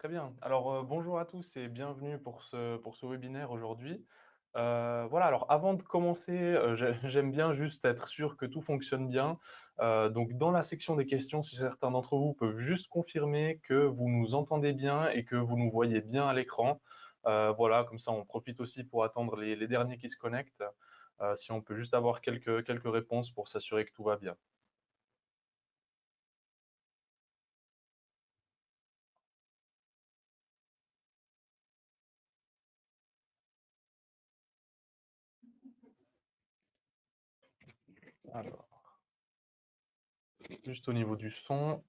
Très bien. Alors, bonjour à tous et bienvenue pour ce webinaire aujourd'hui. Voilà, alors avant de commencer, j'aime bien juste être sûr que tout fonctionne bien. Donc, dans la section des questions, si certains d'entre vous peuvent juste confirmer que vous nous entendez bien et que vous nous voyez bien à l'écran. Voilà, comme ça, on profite aussi pour attendre les derniers qui se connectent. Si on peut juste avoir quelques réponses pour s'assurer que tout va bien. Alors, juste au niveau du son.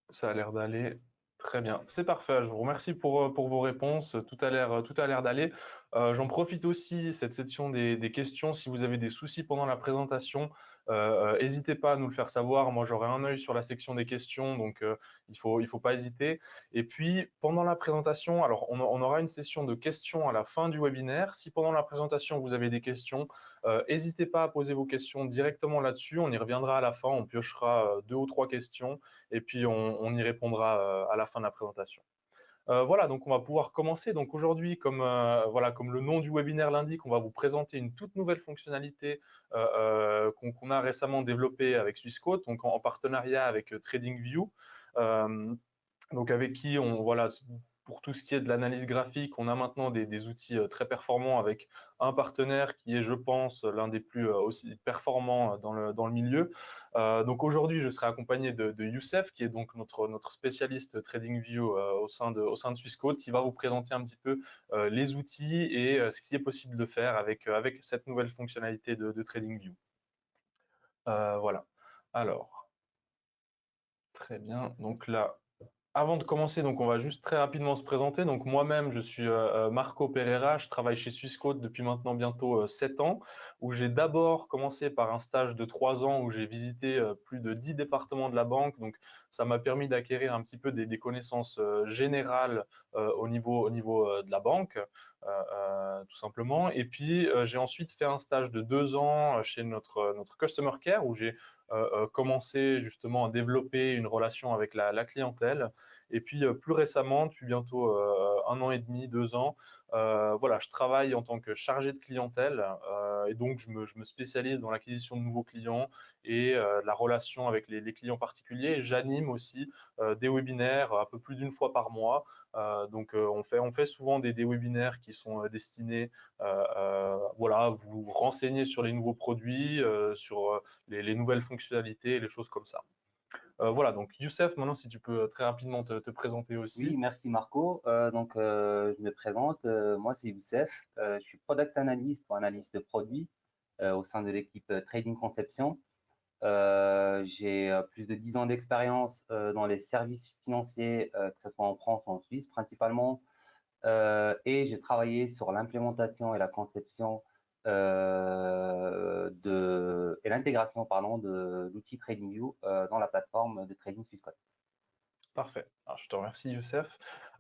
Ça a l'air d'aller très bien. C'est parfait. Je vous remercie pour vos réponses. Tout a l'air d'aller. J'en profite aussi, cette section des questions. Si vous avez des soucis pendant la présentation, n'hésitez pas à nous le faire savoir. Moi, j'aurai un œil sur la section des questions, donc il faut pas hésiter. Et puis, pendant la présentation, alors on aura une session de questions à la fin du webinaire. Si pendant la présentation, vous avez des questions, n'hésitez pas à poser vos questions directement là-dessus. On y reviendra à la fin. On piochera deux ou trois questions et puis on y répondra à la fin de la présentation. Voilà, donc on va pouvoir commencer. Donc aujourd'hui, voilà, comme le nom du webinaire l'indique, on va vous présenter une toute nouvelle fonctionnalité qu'on a récemment développée avec Swissquote, donc en partenariat avec TradingView. Euh, donc avec qui voilà, pour tout ce qui est de l'analyse graphique, on a maintenant des outils très performants avec un partenaire qui est, je pense, l'un des plus aussi performants dans le milieu. Donc aujourd'hui, je serai accompagné de Youssef, qui est donc notre spécialiste TradingView au sein de Swissquote, qui va vous présenter un petit peu les outils et ce qui est possible de faire avec cette nouvelle fonctionnalité de TradingView. Voilà. Alors, très bien. Donc là, avant de commencer, donc on va juste très rapidement se présenter. Donc moi-même, je suis Marco Pereira, je travaille chez Swissquote depuis maintenant bientôt 7 ans, où j'ai d'abord commencé par un stage de 3 ans où j'ai visité plus de 10 départements de la banque. Donc ça m'a permis d'acquérir un petit peu des connaissances générales au niveau de la banque, tout simplement. Et puis j'ai ensuite fait un stage de 2 ans chez notre Customer Care, où j'ai commencé justement à développer une relation avec la clientèle. Et puis plus récemment, depuis bientôt un an et demi, 2 ans, voilà, je travaille en tant que chargé de clientèle et donc je me spécialise dans l'acquisition de nouveaux clients et la relation avec les clients particuliers. Et j'anime aussi des webinaires un peu plus d'une fois par mois. Donc on fait souvent des webinaires qui sont destinés voilà, à vous renseigner sur les nouveaux produits, sur les nouvelles fonctionnalités, les choses comme ça. Voilà, donc Youssef, maintenant si tu peux très rapidement te présenter Oui, aussi. merci Marco. Je me présente. Moi, c'est Youssef. Je suis product analyst ou analyste de produits au sein de l'équipe Trading Conception. J'ai plus de 10 ans d'expérience dans les services financiers, que ce soit en France ou en Suisse principalement. Et j'ai travaillé sur l'implémentation et la conception et l'intégration, pardon, de l'outil TradingView dans la plateforme de Trading Swissquote. Parfait. Alors, je te remercie, Youssef.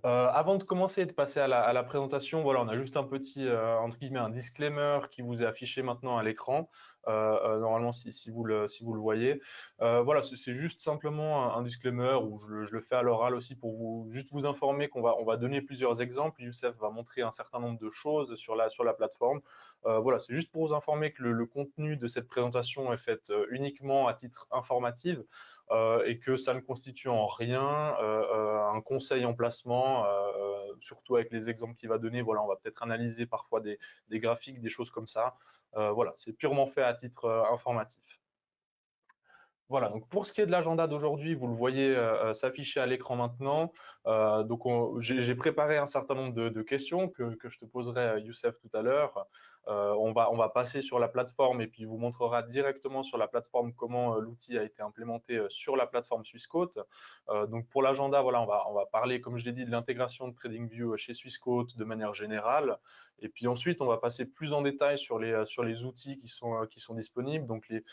Avant de commencer et de passer à la présentation, voilà, on a juste un petit, entre guillemets, un disclaimer qui vous est affiché maintenant à l'écran. Normalement, si vous le voyez. Voilà, c'est juste simplement un disclaimer où je le fais à l'oral aussi pour juste vous informer on va donner plusieurs exemples. Youssef va montrer un certain nombre de choses sur la plateforme. Voilà, c'est juste pour vous informer que le contenu de cette présentation est fait uniquement à titre informatif et que ça ne constitue en rien un conseil en placement, surtout avec les exemples qu'il va donner. Voilà, on va peut-être analyser parfois des graphiques, des choses comme ça. Voilà, c'est purement fait à titre informatif. Voilà, donc pour ce qui est de l'agenda d'aujourd'hui, vous le voyez s'afficher à l'écran maintenant. J'ai préparé un certain nombre de questions que je te poserai, Youssef, tout à l'heure. On va passer sur la plateforme et puis il vous montrera directement sur la plateforme comment l'outil a été implémenté sur la plateforme Swissquote. Donc pour l'agenda, voilà, on va parler, comme je l'ai dit, de l'intégration de TradingView chez Swissquote de manière générale. Et puis ensuite, on va passer plus en détail sur les outils qui sont disponibles, donc les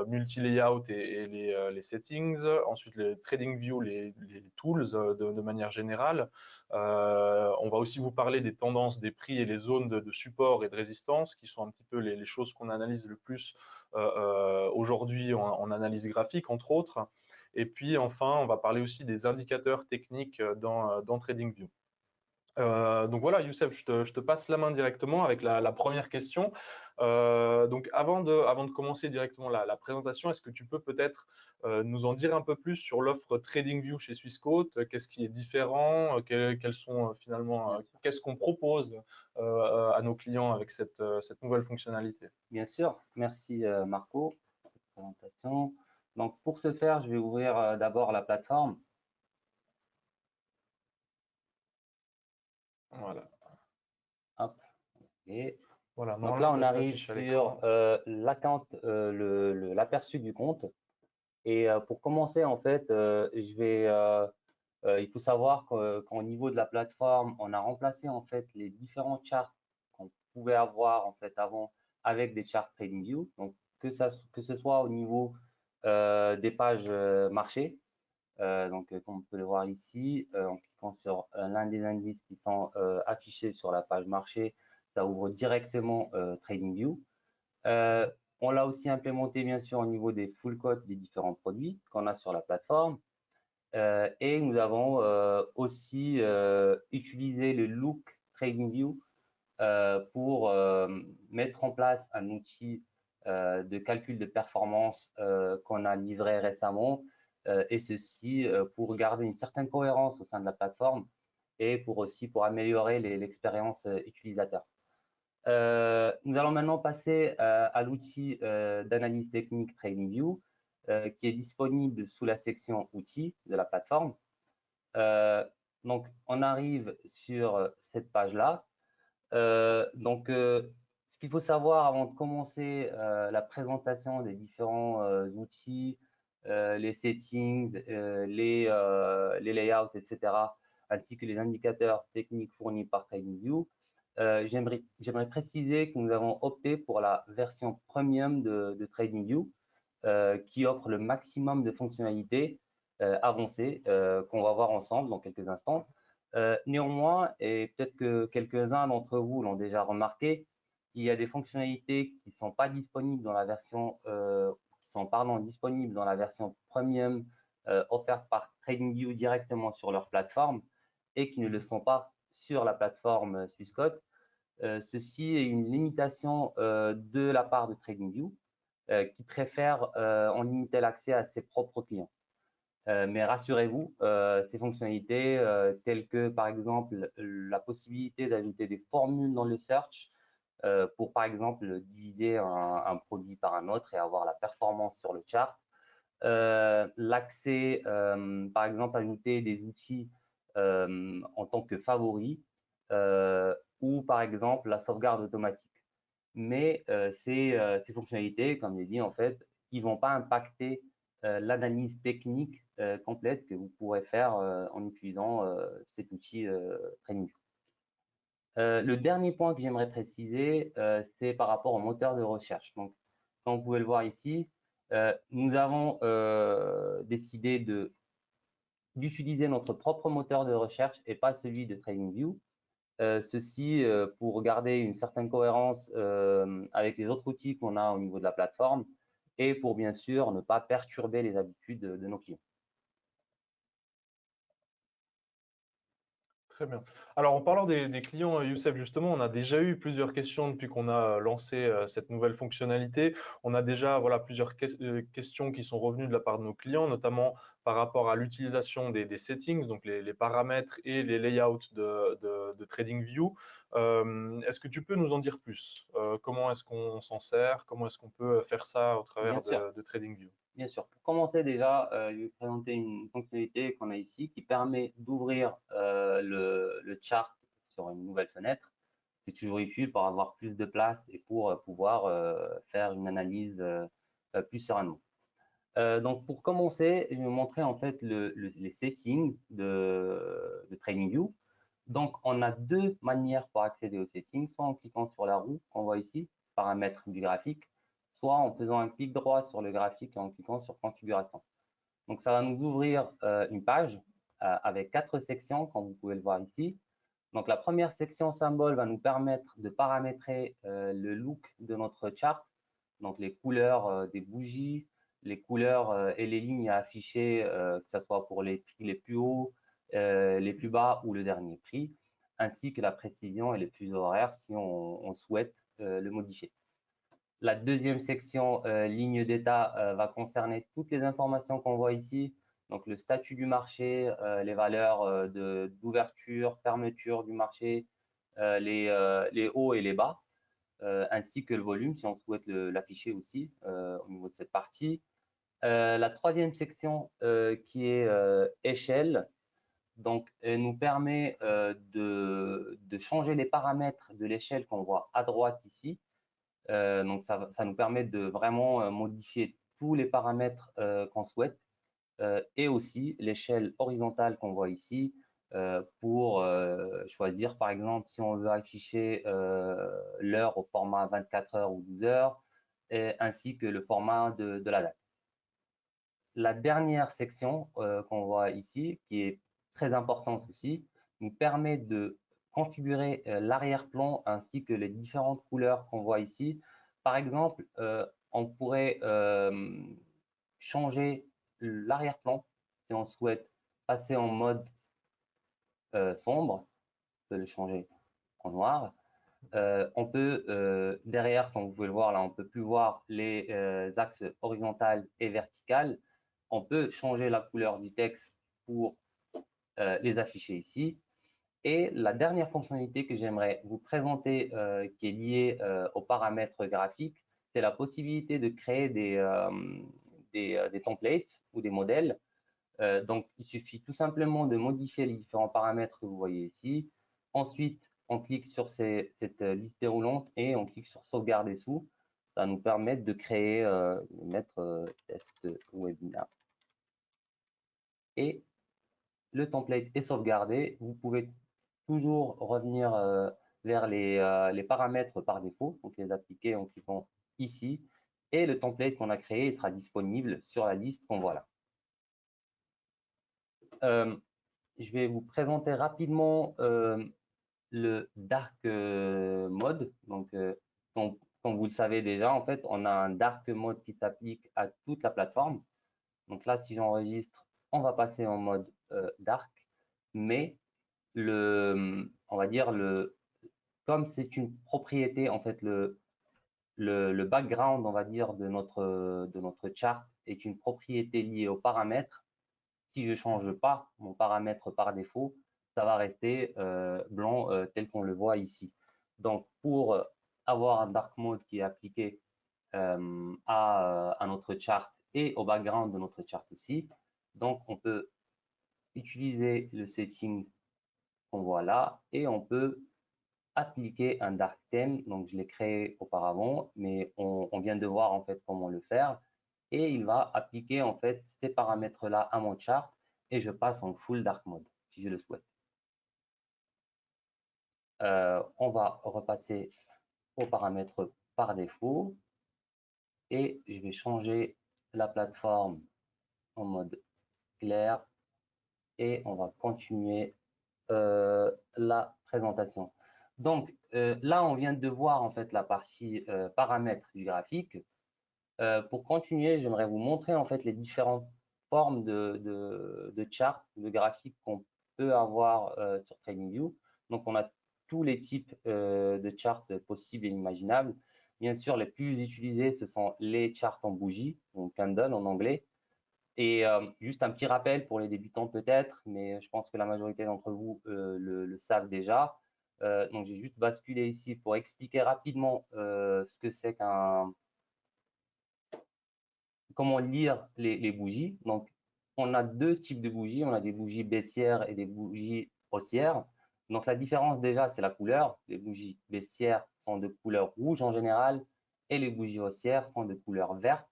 multi-layout et les settings. Ensuite, les TradingView, les tools de manière générale. On va aussi vous parler des tendances, des prix et les zones de support et de résistance, qui sont un petit peu les choses qu'on analyse le plus aujourd'hui en analyse graphique, entre autres. Et puis enfin, on va parler aussi des indicateurs techniques dans TradingView. Donc voilà, Youssef, je te passe la main directement avec la première question. Donc avant de commencer directement la présentation, est-ce que tu peux peut-être nous en dire un peu plus sur l'offre TradingView chez Swissquote? Qu'est-ce qui est différent? Quels sont finalement, Bien sûr. qu'est-ce qu'on propose à nos clients avec cette nouvelle fonctionnalité? Bien sûr. Merci Marco pour cette présentation. Donc pour ce faire, je vais ouvrir d'abord la plateforme. Voilà. Hop. Et Voilà, donc normalement là, on ça arrive s'affiche à sur l'écran. l'account, l'aperçu du compte. Et pour commencer, en fait, il faut savoir qu'au niveau de la plateforme, on a remplacé en fait les différents charts qu'on pouvait avoir en fait avant avec des charts TradingView. Donc que ce soit au niveau des pages marché, comme on peut le voir ici, en cliquant sur l'un des indices qui sont affichés sur la page marché, ça ouvre directement TradingView. Euh, on l'a aussi implémenté bien sûr au niveau des full codes des différents produits qu'on a sur la plateforme. Et nous avons aussi utilisé le look TradingView pour mettre en place un outil de calcul de performance qu'on a livré récemment, et ceci pour garder une certaine cohérence au sein de la plateforme et pour améliorer l'expérience utilisateur. Nous allons maintenant passer à l'outil d'analyse technique TradingView qui est disponible sous la section outils de la plateforme. Donc, on arrive sur cette page-là. Ce qu'il faut savoir avant de commencer la présentation des différents outils, les settings, les layouts, etc., ainsi que les indicateurs techniques fournis par TradingView, j'aimerais préciser que nous avons opté pour la version premium de TradingView qui offre le maximum de fonctionnalités avancées qu'on va voir ensemble dans quelques instants. Néanmoins, et peut-être que quelques-uns d'entre vous l'ont déjà remarqué, il y a des fonctionnalités qui ne sont pas disponibles dans la version, qui sont pardon, disponibles dans la version premium offerte par TradingView directement sur leur plateforme et qui ne le sont pas sur la plateforme Swissquote. Ceci est une limitation de la part de TradingView qui préfère en limiter l'accès à ses propres clients. Mais rassurez-vous, ces fonctionnalités telles que par exemple la possibilité d'ajouter des formules dans le search pour par exemple diviser un produit par un autre et avoir la performance sur le chart, l'accès par exemple ajouter des outils en tant que favoris ou par exemple la sauvegarde automatique. Mais ces fonctionnalités, comme j'ai dit, en fait, ils ne vont pas impacter l'analyse technique complète que vous pourrez faire en utilisant cet outil TradingView. Le dernier point que j'aimerais préciser, c'est par rapport au moteur de recherche. Donc, comme vous pouvez le voir ici, nous avons décidé d'utiliser notre propre moteur de recherche et pas celui de TradingView. Ceci pour garder une certaine cohérence avec les autres outils qu'on a au niveau de la plateforme et pour bien sûr ne pas perturber les habitudes de nos clients. Très bien. Alors, en parlant des clients, Youssef, justement, on a déjà eu plusieurs questions depuis qu'on a lancé cette nouvelle fonctionnalité. On a déjà voilà, plusieurs questions qui sont revenues de la part de nos clients, notamment par rapport à l'utilisation des settings, donc les paramètres et les layouts de TradingView. Est-ce que tu peux nous en dire plus? Comment est-ce qu'on s'en sert? Comment est-ce qu'on peut faire ça au Bien travers sûr, de TradingView? bien sûr. Pour commencer déjà, je vais vous présenter une fonctionnalité qu'on a ici qui permet d'ouvrir le chart sur une nouvelle fenêtre. C'est toujours utile pour avoir plus de place et pour pouvoir faire une analyse plus sereinement. Donc, pour commencer, je vais vous montrer en fait les settings de TradingView. Donc, on a deux manières pour accéder aux settings, soit en cliquant sur la roue qu'on voit ici, paramètres du graphique, soit en faisant un clic droit sur le graphique et en cliquant sur configuration. Donc, ça va nous ouvrir une page avec 4 sections, comme vous pouvez le voir ici. Donc, la première section symbole va nous permettre de paramétrer le look de notre chart, donc les couleurs des bougies, les couleurs et les lignes à afficher, que ce soit pour les prix les plus hauts, les plus bas ou le dernier prix, ainsi que la précision et les fuseaux horaires si on souhaite le modifier. La deuxième section, ligne d'état, va concerner toutes les informations qu'on voit ici, donc le statut du marché, les valeurs d'ouverture, fermeture du marché, les hauts et les bas, ainsi que le volume si on souhaite l'afficher aussi au niveau de cette partie. La troisième section qui est échelle, donc nous permet de changer les paramètres de l'échelle qu'on voit à droite ici. Donc ça nous permet de vraiment modifier tous les paramètres qu'on souhaite et aussi l'échelle horizontale qu'on voit ici pour choisir par exemple si on veut afficher l'heure au format 24 heures ou 12 heures ainsi que le format de la date. La dernière section qu'on voit ici, qui est très importante aussi, nous permet de configurer l'arrière-plan ainsi que les différentes couleurs qu'on voit ici. Par exemple, on pourrait changer l'arrière-plan si on souhaite passer en mode sombre, on peut le changer en noir. On peut, derrière, comme vous pouvez le voir là, on ne peut plus voir les axes horizontales et verticales. On peut changer la couleur du texte pour les afficher ici. Et la dernière fonctionnalité que j'aimerais vous présenter qui est liée aux paramètres graphiques, c'est la possibilité de créer des templates ou des modèles. Donc, il suffit tout simplement de modifier les différents paramètres que vous voyez ici. Ensuite, on clique sur cette liste déroulante et on clique sur sauvegarder sous. Ça va nous permettre de créer, mettre test webinar. Et le template est sauvegardé. Vous pouvez toujours revenir vers les paramètres par défaut, donc les appliquer en cliquant ici. Et le template qu'on a créé sera disponible sur la liste qu'on voit là. Je vais vous présenter rapidement le dark mode. Donc, comme vous le savez déjà, en fait, on a un dark mode qui s'applique à toute la plateforme. Donc là, si j'enregistre, on va passer en mode dark, mais on va dire comme c'est une propriété, en fait, le background, on va dire, de notre chart est une propriété liée aux paramètres. Si je ne change pas mon paramètre par défaut, ça va rester blanc tel qu'on le voit ici. Donc, pour avoir un dark mode qui est appliqué à notre chart et au background de notre chart aussi, donc on peut utiliser le setting qu'on voit là et on peut appliquer un dark theme. Donc, je l'ai créé auparavant, mais on vient de voir en fait comment le faire. Et il va appliquer en fait ces paramètres-là à mon chart et je passe en full dark mode si je le souhaite. On va repasser aux paramètres par défaut et je vais changer la plateforme en mode clair et on va continuer la présentation. Donc là, on vient de voir en fait la partie paramètres du graphique. Pour continuer, j'aimerais vous montrer en fait les différentes formes de charts, de graphiques qu'on peut avoir sur TradingView. Donc, on a tous les types de charts possibles et imaginables. Bien sûr, les plus utilisés, ce sont les charts en bougie, donc candle en anglais. Et juste un petit rappel pour les débutants peut-être, mais je pense que la majorité d'entre vous le savent déjà. Donc, j'ai juste basculé ici pour expliquer rapidement ce que c'est comment lire les bougies. Donc, on a deux types de bougies. On a des bougies baissières et des bougies haussières. Donc, la différence déjà, c'est la couleur. Les bougies baissières sont de couleur rouge en général et les bougies haussières sont de couleur verte.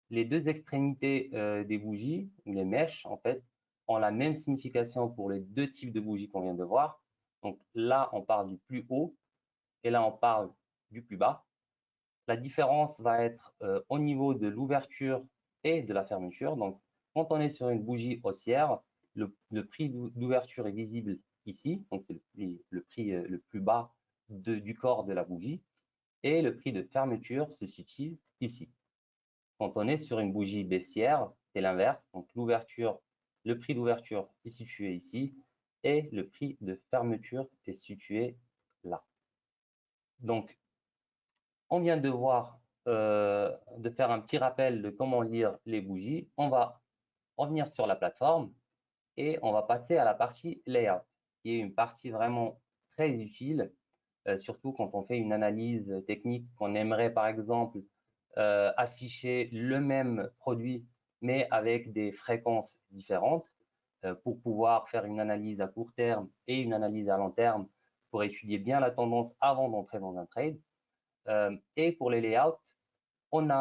Les deux extrémités des bougies, ou les mèches, en fait, ont la même signification pour les deux types de bougies qu'on vient de voir. Donc là, on parle du plus haut et là, on parle du plus bas. La différence va être au niveau de l'ouverture et de la fermeture. Donc, quand on est sur une bougie haussière, le prix d'ouverture est visible ici. Donc, c'est le prix le plus bas du corps de la bougie. Et le prix de fermeture se situe ici. Quand on est sur une bougie baissière, c'est l'inverse. Donc l'ouverture, le prix d'ouverture est situé ici et le prix de fermeture est situé là. Donc, on vient de voir, de faire un petit rappel de comment lire les bougies. On va revenir sur la plateforme et on va passer à la partie layout, qui est une partie vraiment très utile, surtout quand on fait une analyse technique, qu'on aimerait par exemple afficher le même produit, mais avec des fréquences différentes, pour pouvoir faire une analyse à court terme et une analyse à long terme, pour étudier bien la tendance avant d'entrer dans un trade. Et pour les layouts, comme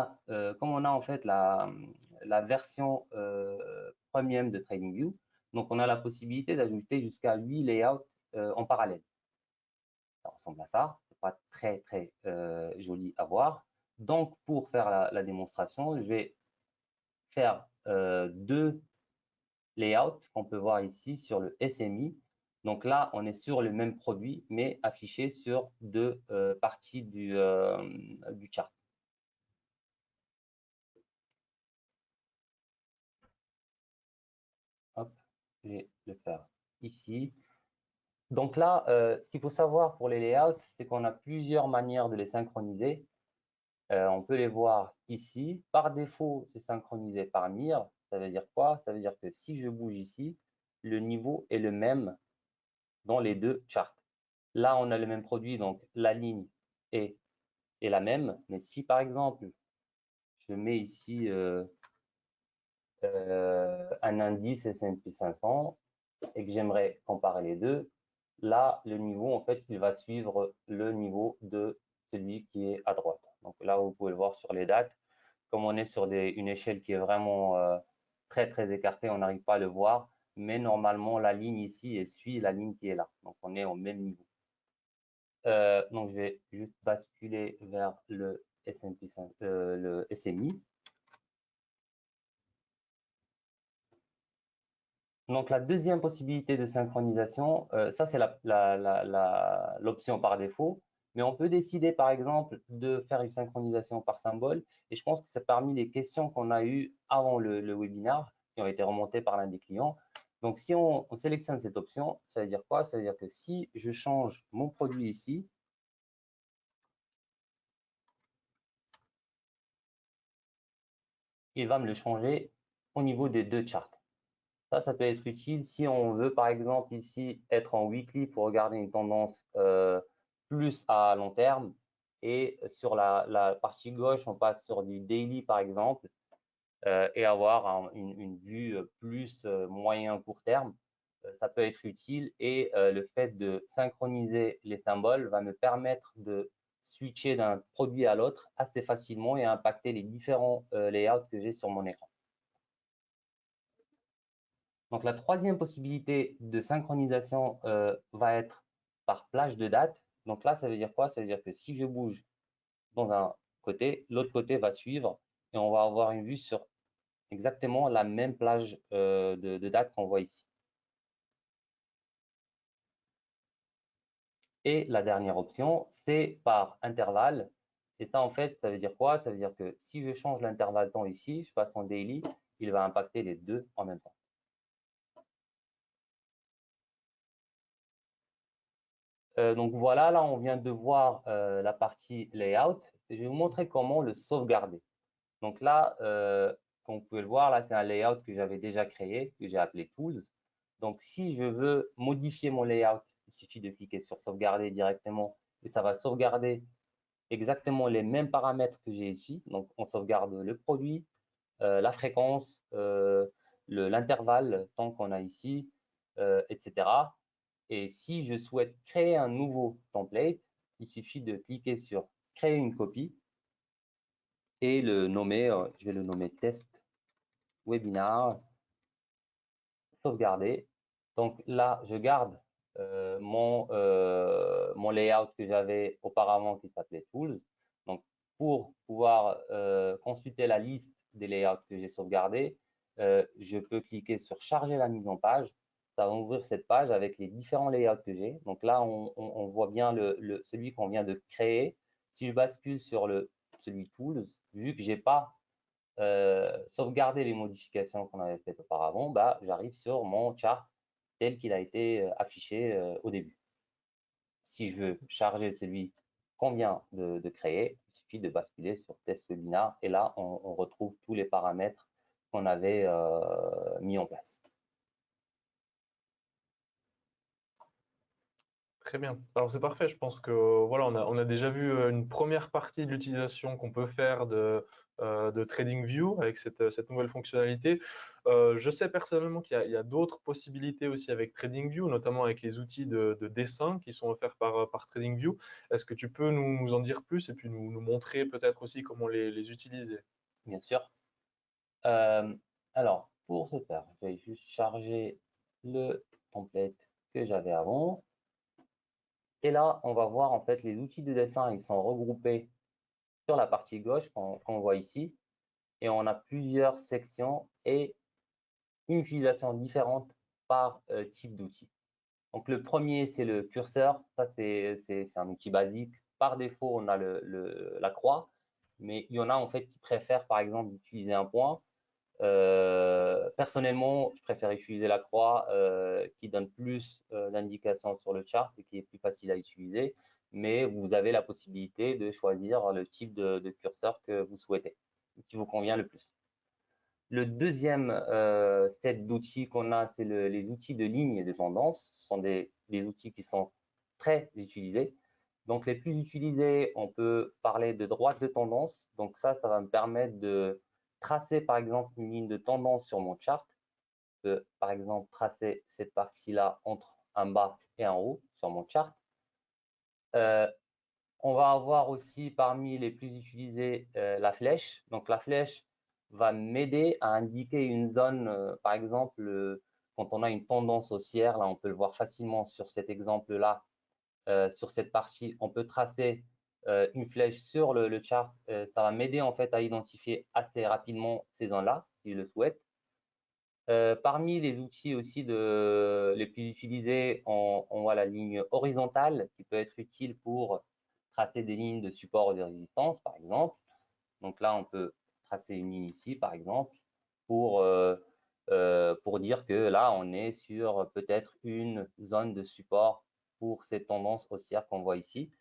on a en fait la version premium de TradingView, donc on a la possibilité d'ajouter jusqu'à 8 layouts en parallèle. Ça ressemble à ça, c'est pas très très joli à voir. Donc pour faire la démonstration, je vais faire deux layouts qu'on peut voir ici sur le SMI. Donc là, on est sur le même produit, mais affiché sur deux parties du chart. Hop, je vais le faire ici. Donc là, ce qu'il faut savoir pour les layouts, c'est qu'on a plusieurs manières de les synchroniser. On peut les voir ici. Par défaut, c'est synchronisé par mire. Ça veut dire quoi? Ça veut dire que si je bouge ici, le niveau est le même dans les deux charts. Là, on a le même produit, donc la ligne est la même. Mais si par exemple, je mets ici un indice S&P 500 et que j'aimerais comparer les deux, là, le niveau, en fait, il va suivre le niveau de celui qui est à droite. Donc là, vous pouvez le voir sur les dates. Comme on est sur une échelle qui est vraiment très, très écartée, on n'arrive pas à le voir. Mais normalement, la ligne ici, elle suit la ligne qui est là. Donc, on est au même niveau. Donc, je vais juste basculer vers le S&P, le SMI. Donc, la deuxième possibilité de synchronisation, ça, c'est l'option par défaut. Mais on peut décider, par exemple, de faire une synchronisation par symbole. Et je pense que c'est parmi les questions qu'on a eues avant le webinaire, qui ont été remontées par l'un des clients. Donc, si on sélectionne cette option, ça veut dire quoi? Ça veut dire que si je change mon produit ici, il va me le changer au niveau des deux charts. Ça peut être utile si on veut, par exemple, ici, être en weekly pour regarder une tendance plus à long terme. Et sur la partie gauche, on passe sur du daily, par exemple, et avoir une vue plus moyen court terme. Ça peut être utile et le fait de synchroniser les symboles va me permettre de switcher d'un produit à l'autre assez facilement et impacter les différents layouts que j'ai sur mon écran. Donc, la troisième possibilité de synchronisation va être par plage de date. Donc là, ça veut dire quoi? Ça veut dire que si je bouge dans un côté, l'autre côté va suivre et on va avoir une vue sur exactement la même plage de date qu'on voit ici. Et la dernière option, c'est par intervalle. Et ça, en fait, ça veut dire quoi? Ça veut dire que si je change l'intervalle temps ici, je passe en daily, il va impacter les deux en même temps. Donc voilà, là, on vient de voir la partie layout. Je vais vous montrer comment le sauvegarder. Donc là, comme vous pouvez le voir, là, c'est un layout que j'avais déjà créé, que j'ai appelé Tools. Donc, si je veux modifier mon layout, il suffit de cliquer sur sauvegarder directement et ça va sauvegarder exactement les mêmes paramètres que j'ai ici. Donc, on sauvegarde le produit, la fréquence, l'intervalle, tant qu'on a ici, etc. Et si je souhaite créer un nouveau template, il suffit de cliquer sur créer une copie et le nommer, je vais le nommer test webinar, sauvegarder. Donc là, je garde mon layout que j'avais auparavant qui s'appelait Tools. Donc, pour pouvoir consulter la liste des layouts que j'ai sauvegardés, je peux cliquer sur charger la mise en page. Ça va ouvrir cette page avec les différents layouts que j'ai. Donc là, on voit bien celui qu'on vient de créer. Si je bascule sur celui Tools, vu que j'ai pas sauvegarder les modifications qu'on avait faites auparavant, bah, j'arrive sur mon chart tel qu'il a été affiché au début. Si je veux charger celui qu'on vient de créer, il suffit de basculer sur test webinar et là, on retrouve tous les paramètres qu'on avait mis en place. Très bien. Alors c'est parfait. Je pense que voilà, on a déjà vu une première partie de l'utilisation qu'on peut faire de TradingView avec cette nouvelle fonctionnalité. Je sais personnellement qu'il y a d'autres possibilités aussi avec TradingView, notamment avec les outils de dessin qui sont offerts par TradingView. Est-ce que tu peux nous en dire plus et puis nous montrer peut-être aussi comment les utiliser? Bien sûr. Euh, alors, pour ce faire, je vais juste charger le template que j'avais avant. Et là, on va voir en fait les outils de dessin, ils sont regroupés sur la partie gauche qu'on voit ici. Et on a plusieurs sections et une utilisation différente par type d'outil. Donc le premier, c'est le curseur. Ça, c'est un outil basique. Par défaut, on a la croix, mais il y en a en fait qui préfèrent par exemple utiliser un point. Personnellement, je préfère utiliser la croix qui donne plus d'indications sur le chart et qui est plus facile à utiliser. Mais vous avez la possibilité de choisir le type de curseur que vous souhaitez, qui vous convient le plus. Le deuxième set d'outils qu'on a, c'est les outils de ligne et de tendance. Ce sont des outils qui sont très utilisés. Donc, les plus utilisés, on peut parler de droite de tendance. Donc, ça va me permettre de tracer, par exemple, une ligne de tendance sur mon chart. Je peux, par exemple, tracer cette partie-là entre un bas et un haut sur mon chart. Euh, on va avoir aussi parmi les plus utilisés la flèche. Donc la flèche va m'aider à indiquer une zone, par exemple, quand on a une tendance haussière, là on peut le voir facilement sur cet exemple-là, sur cette partie, on peut tracer une flèche sur le chart. Ça va m'aider en fait à identifier assez rapidement ces zones-là, si je le souhaite. Parmi les outils aussi les plus utilisés, on voit la ligne horizontale qui peut être utile pour tracer des lignes de support ou de résistance, par exemple. Donc là, on peut tracer une ligne ici, par exemple, pour dire que là, on est sur peut-être une zone de support pour cette tendance haussière qu'on voit ici.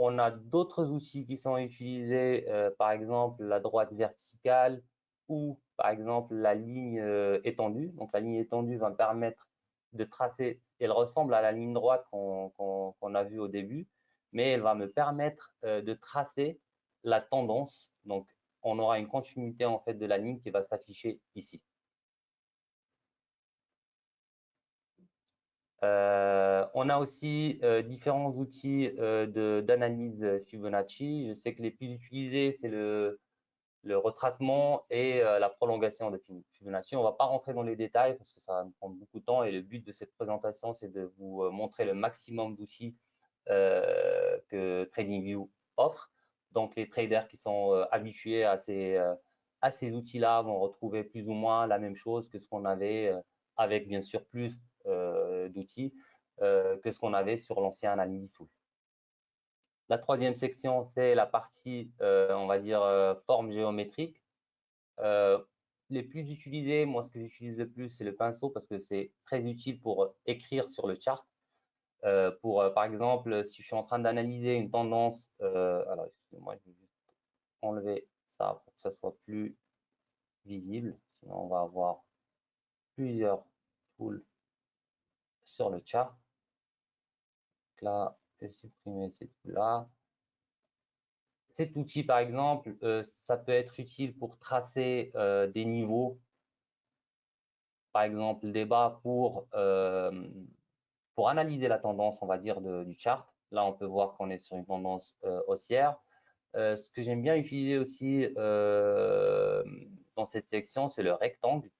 On a d'autres outils qui sont utilisés, par exemple la droite verticale ou par exemple la ligne étendue. Donc la ligne étendue va me permettre de tracer, elle ressemble à la ligne droite qu'on a vue au début, mais elle va me permettre de tracer la tendance. Donc on aura une continuité en fait de la ligne qui va s'afficher ici. On a aussi différents outils d'analyse Fibonacci. Je sais que les plus utilisés, c'est le retracement et la prolongation de Fibonacci. On ne va pas rentrer dans les détails parce que ça va nous prendre beaucoup de temps et le but de cette présentation, c'est de vous montrer le maximum d'outils que TradingView offre. Donc, les traders qui sont habitués à ces outils-là vont retrouver plus ou moins la même chose que ce qu'on avait avec bien sûr plus d'outils que ce qu'on avait sur l'ancien Analysis Tool. La troisième section, c'est la partie, on va dire, forme géométrique. Les plus utilisés, moi, ce que j'utilise le plus, c'est le pinceau parce que c'est très utile pour écrire sur le chart. Par exemple, si je suis en train d'analyser une tendance, alors excusez-moi, je vais juste enlever ça pour que ça soit plus visible. Sinon, on va avoir plusieurs tools sur le chart. Donc là, je vais supprimer ces tools-là. Cet outil, par exemple, ça peut être utile pour tracer des niveaux, par exemple des bas pour analyser la tendance, on va dire, du chart. Là, on peut voir qu'on est sur une tendance haussière. Ce que j'aime bien utiliser aussi dans cette section, c'est le rectangle.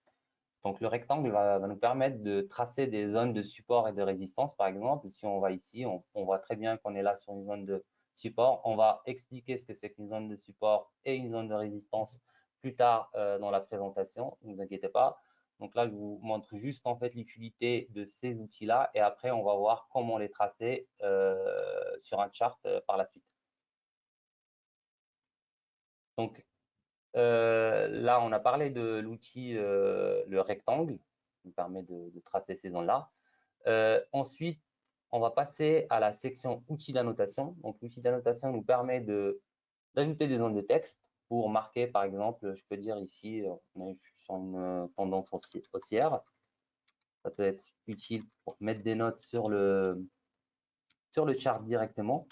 Donc, le rectangle va nous permettre de tracer des zones de support et de résistance, par exemple. Si on va ici, on voit très bien qu'on est là sur une zone de support. On va expliquer ce que c'est qu'une zone de support et une zone de résistance plus tard dans la présentation. Ne vous inquiétez pas. Donc là, je vous montre juste en fait l'utilité de ces outils-là et après, on va voir comment les tracer sur un chart par la suite. Donc là, on a parlé de l'outil, le rectangle, qui nous permet de tracer ces zones-là. Ensuite, on va passer à la section outils d'annotation. Donc, l'outil d'annotation nous permet d'ajouter des zones de texte pour marquer, par exemple, je peux dire ici, on est sur une tendance haussière. Ça peut être utile pour mettre des notes sur le chart directement.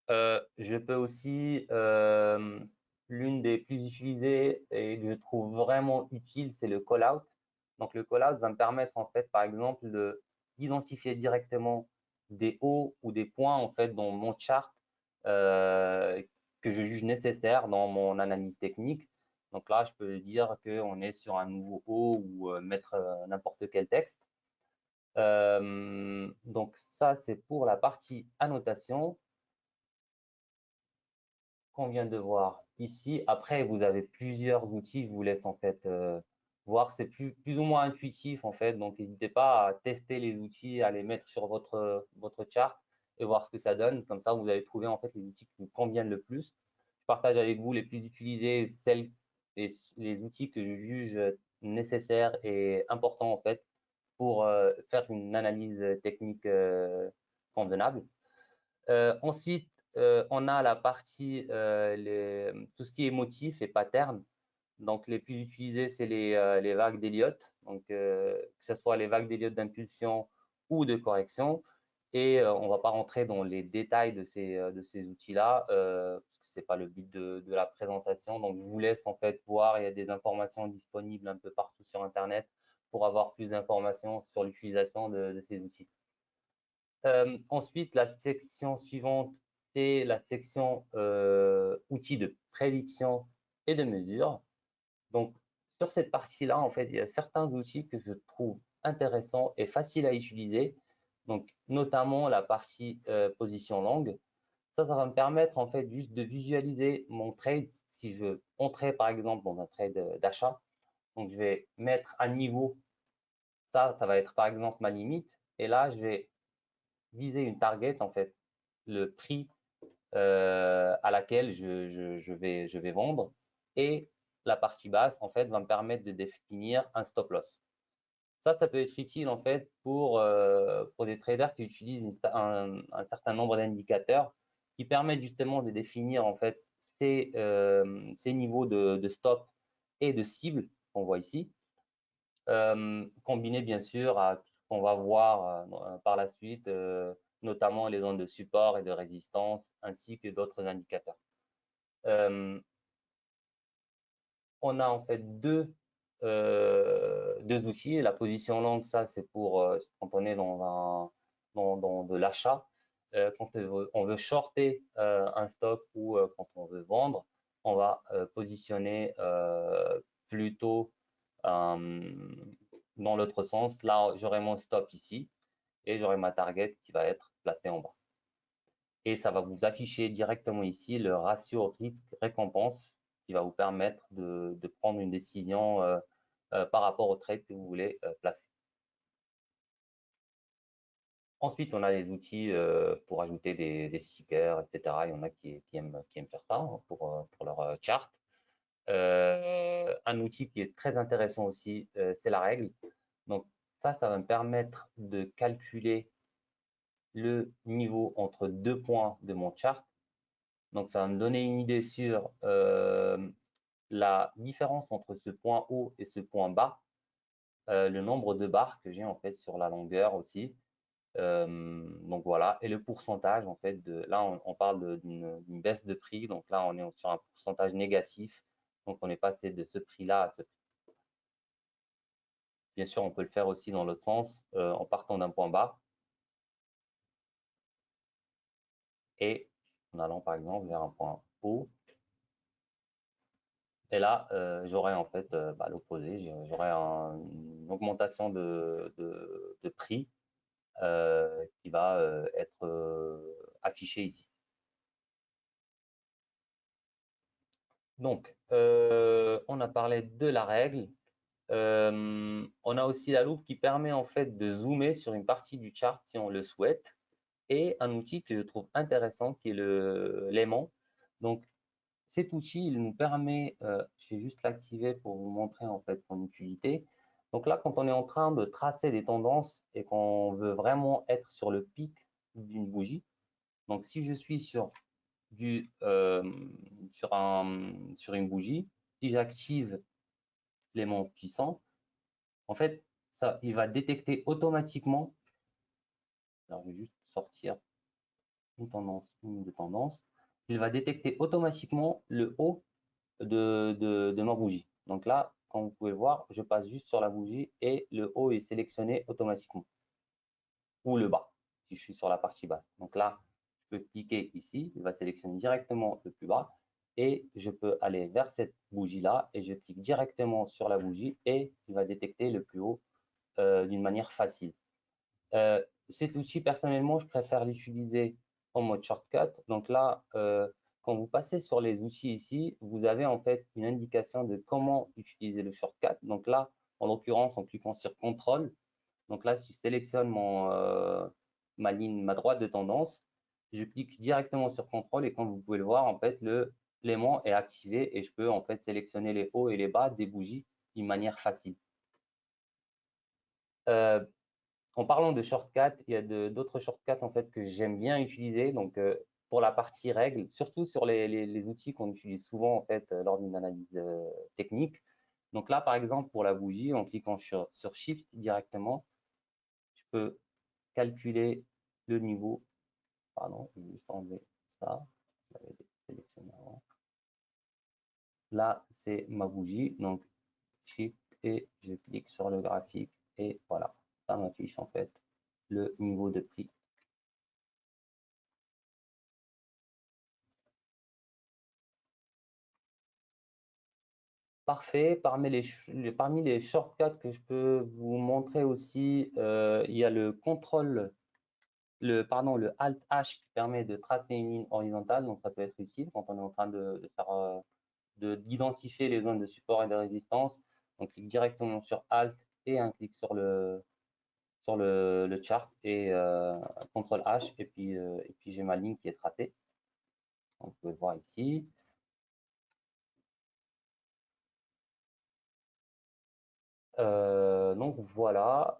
Je peux aussi, l'une des plus utilisées et que je trouve vraiment utile, c'est le call-out. Donc, le call-out va me permettre, en fait, par exemple, d'identifier directement des hauts ou des points, en fait, dans mon chart euh, que je juge nécessaire dans mon analyse technique. Donc là, je peux dire qu'on est sur un nouveau haut ou mettre n'importe quel texte. Donc ça, c'est pour la partie annotation qu'on vient de voir ici. Après, vous avez plusieurs outils. Je vous laisse en fait voir. C'est plus ou moins intuitif en fait. Donc, n'hésitez pas à tester les outils, à les mettre sur votre chart et voir ce que ça donne. Comme ça, vous allez trouver en fait les outils qui vous conviennent le plus. Je partage avec vous les plus utilisés, les outils que je juge nécessaires et importants en fait pour faire une analyse technique convenable. Ensuite, on a la partie, tout ce qui est motif et pattern. Donc, les plus utilisés, c'est les vagues d'Elliott. Donc, que ce soit les vagues d'Elliott d'impulsion ou de correction. Et on ne va pas rentrer dans les détails de ces outils-là, parce que ce n'est pas le but de la présentation. Donc, je vous laisse en fait voir. Il y a des informations disponibles un peu partout sur Internet pour avoir plus d'informations sur l'utilisation de ces outils. Ensuite, la section suivante, c'est la section outils de prédiction et de mesure. Donc, sur cette partie-là, en fait, il y a certains outils que je trouve intéressants et faciles à utiliser. Donc, notamment la partie position longue. Ça va me permettre en fait juste de visualiser mon trade. Si je veux entrer par exemple dans un trade d'achat, donc je vais mettre un niveau. Ça va être par exemple ma limite. Et là, je vais viser une target en fait, le prix à laquelle je vais vendre. Et la partie basse, en fait, va me permettre de définir un stop loss. Ça peut être utile, en fait, pour des traders qui utilisent un certain nombre d'indicateurs qui permettent justement de définir, en fait, ces niveaux de stop et de cible qu'on voit ici, combiné bien sûr à ce qu'on va voir par la suite, notamment les zones de support et de résistance, ainsi que d'autres indicateurs. On a en fait deux outils. La position longue, ça c'est pour quand on est dans de l'achat, quand on veut shorter un stock ou quand on veut vendre, on va positionner plutôt dans l'autre sens. Là, j'aurai mon stop ici et j'aurai ma target qui va être placée en bas. Et ça va vous afficher directement ici le ratio risque-récompense qui va vous permettre de prendre une décision par rapport au trade que vous voulez placer. Ensuite, on a les outils pour ajouter des stickers, etc. Il y en a qui aiment faire ça hein, pour leur chart. Un outil qui est très intéressant aussi, c'est la règle. Donc ça va me permettre de calculer le niveau entre deux points de mon chart. Donc ça va me donner une idée sur la différence entre ce point haut et ce point bas, le nombre de barres que j'ai en fait sur la longueur aussi. Donc voilà, et le pourcentage en fait là on parle d'une baisse de prix, donc là on est sur un pourcentage négatif, donc on est passé de ce prix-là à ce prix. Bien sûr, on peut le faire aussi dans l'autre sens, en partant d'un point bas et en allant par exemple vers un point haut. Et là, j'aurais en fait l'opposé, j'aurais une augmentation de prix qui va être affichée ici. Donc, on a parlé de la règle. On a aussi la loupe qui permet en fait de zoomer sur une partie du chart si on le souhaite. Et un outil que je trouve intéressant qui est l'aimant. Donc, cet outil, il nous permet, je vais juste l'activer pour vous montrer en fait son utilité. Donc là, quand on est en train de tracer des tendances et qu'on veut vraiment être sur le pic d'une bougie, donc si je suis sur sur une bougie, si j'active l'aimant puissant, en fait, ça, il va détecter automatiquement. Alors, je vais juste sortir une tendance, une ligne de tendance. Il va détecter automatiquement le haut de ma bougie. Donc là, comme vous pouvez le voir, je passe juste sur la bougie et le haut est sélectionné automatiquement. Ou le bas, si je suis sur la partie basse. Donc là, je peux cliquer ici, il va sélectionner directement le plus bas et je peux aller vers cette bougie-là et je clique directement sur la bougie et il va détecter le plus haut d'une manière facile. Cet outil, personnellement, je préfère l'utiliser en mode shortcut. Donc là, quand vous passez sur les outils ici, vous avez en fait une indication de comment utiliser le shortcut. Donc là, en l'occurrence, en cliquant sur contrôle, donc là, si je sélectionne ma ligne, ma droite de tendance, je clique directement sur contrôle et comme vous pouvez le voir, en fait, l'aimant est activé et je peux en fait sélectionner les hauts et les bas des bougies d'une manière facile. Euh, En parlant de shortcuts, il y a d'autres shortcuts en fait que j'aime bien utiliser. Donc pour la partie règles, surtout sur les outils qu'on utilise souvent en fait lors d'une analyse technique. Donc là, par exemple, pour la bougie, en cliquant sur Shift directement, je peux calculer le niveau. Pardon, je vais juste enlever ça. Je l'avais sélectionné avant. Là, c'est ma bougie. Donc Shift et je clique sur le graphique et voilà, ça m'affiche en fait le niveau de prix. Parfait. Parmi les shortcuts que je peux vous montrer aussi, il y a le contrôle, le Alt H qui permet de tracer une ligne horizontale. Donc, ça peut être utile quand on est en train d'identifier les zones de support et de résistance. On clique directement sur Alt et un clic sur le chart et contrôle H. Et puis j'ai ma ligne qui est tracée. Donc, vous pouvez le voir ici. Donc voilà.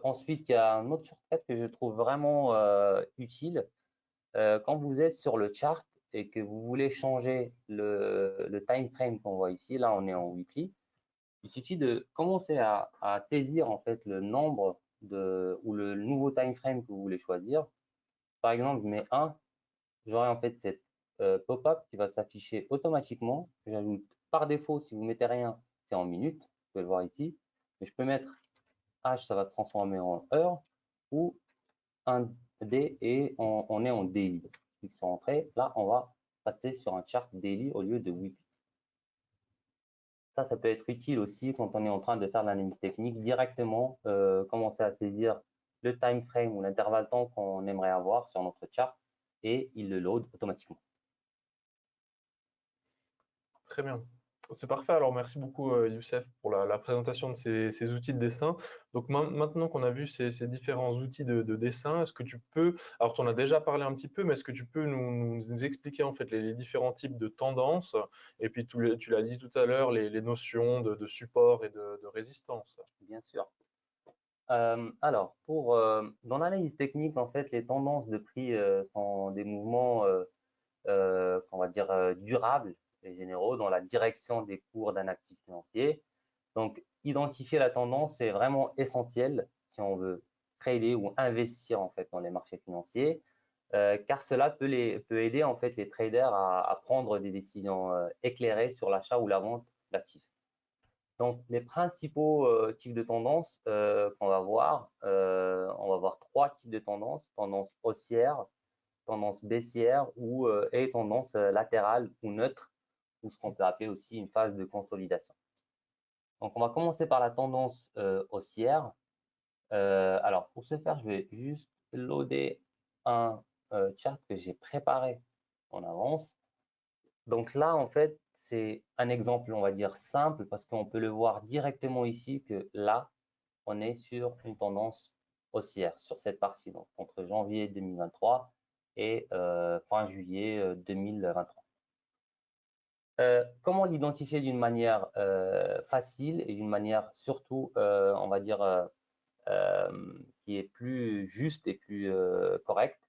Ensuite, il y a un autre shortcut que je trouve vraiment utile. Quand vous êtes sur le chart et que vous voulez changer le time frame qu'on voit ici, là on est en weekly, il suffit de commencer à saisir en fait le nombre ou le nouveau time frame que vous voulez choisir. Par exemple, je mets 1, j'aurai en fait cette pop-up qui va s'afficher automatiquement. J'ajoute par défaut, si vous mettez rien, c'est en minutes, vous pouvez le voir ici. Mais je peux mettre H, ça va se transformer en heure, ou un D et on est en daily. Ils sont entrés. Là, on va passer sur un chart daily au lieu de weekly. Ça peut être utile aussi quand on est en train de faire l'analyse technique directement, commencer à saisir le time frame ou l'intervalle temps qu'on aimerait avoir sur notre chart et il le load automatiquement. Très bien. C'est parfait. Alors, merci beaucoup, Youssef, pour la présentation de ces outils de dessin. Donc, maintenant qu'on a vu ces différents outils de dessin, est-ce que tu peux, alors tu en as déjà parlé un petit peu, mais est-ce que tu peux nous expliquer en fait les différents types de tendances et puis tu l'as dit tout à l'heure, les notions de support et de résistance. Bien sûr. Alors, dans l'analyse technique, en fait, les tendances de prix sont des mouvements, on va dire, durables et généraux dans la direction des cours d'un actif financier. Donc, identifier la tendance est vraiment essentiel si on veut trader ou investir en fait dans les marchés financiers, car cela peut aider en fait les traders à prendre des décisions éclairées sur l'achat ou la vente d'actifs. Donc, les principaux types de tendances qu'on va voir, on va voir trois types de tendances, tendance haussière, tendance baissière et tendance latérale ou neutre, ou ce qu'on peut appeler aussi une phase de consolidation. Donc, on va commencer par la tendance haussière. Alors, pour ce faire, je vais juste loader un chart que j'ai préparé en avance. Donc là, en fait, c'est un exemple, on va dire, simple parce qu'on peut le voir directement ici que là, on est sur une tendance haussière sur cette partie, donc entre janvier 2023 et fin juillet 2023. Comment l'identifier d'une manière facile et d'une manière surtout, on va dire, qui est plus juste et plus correcte?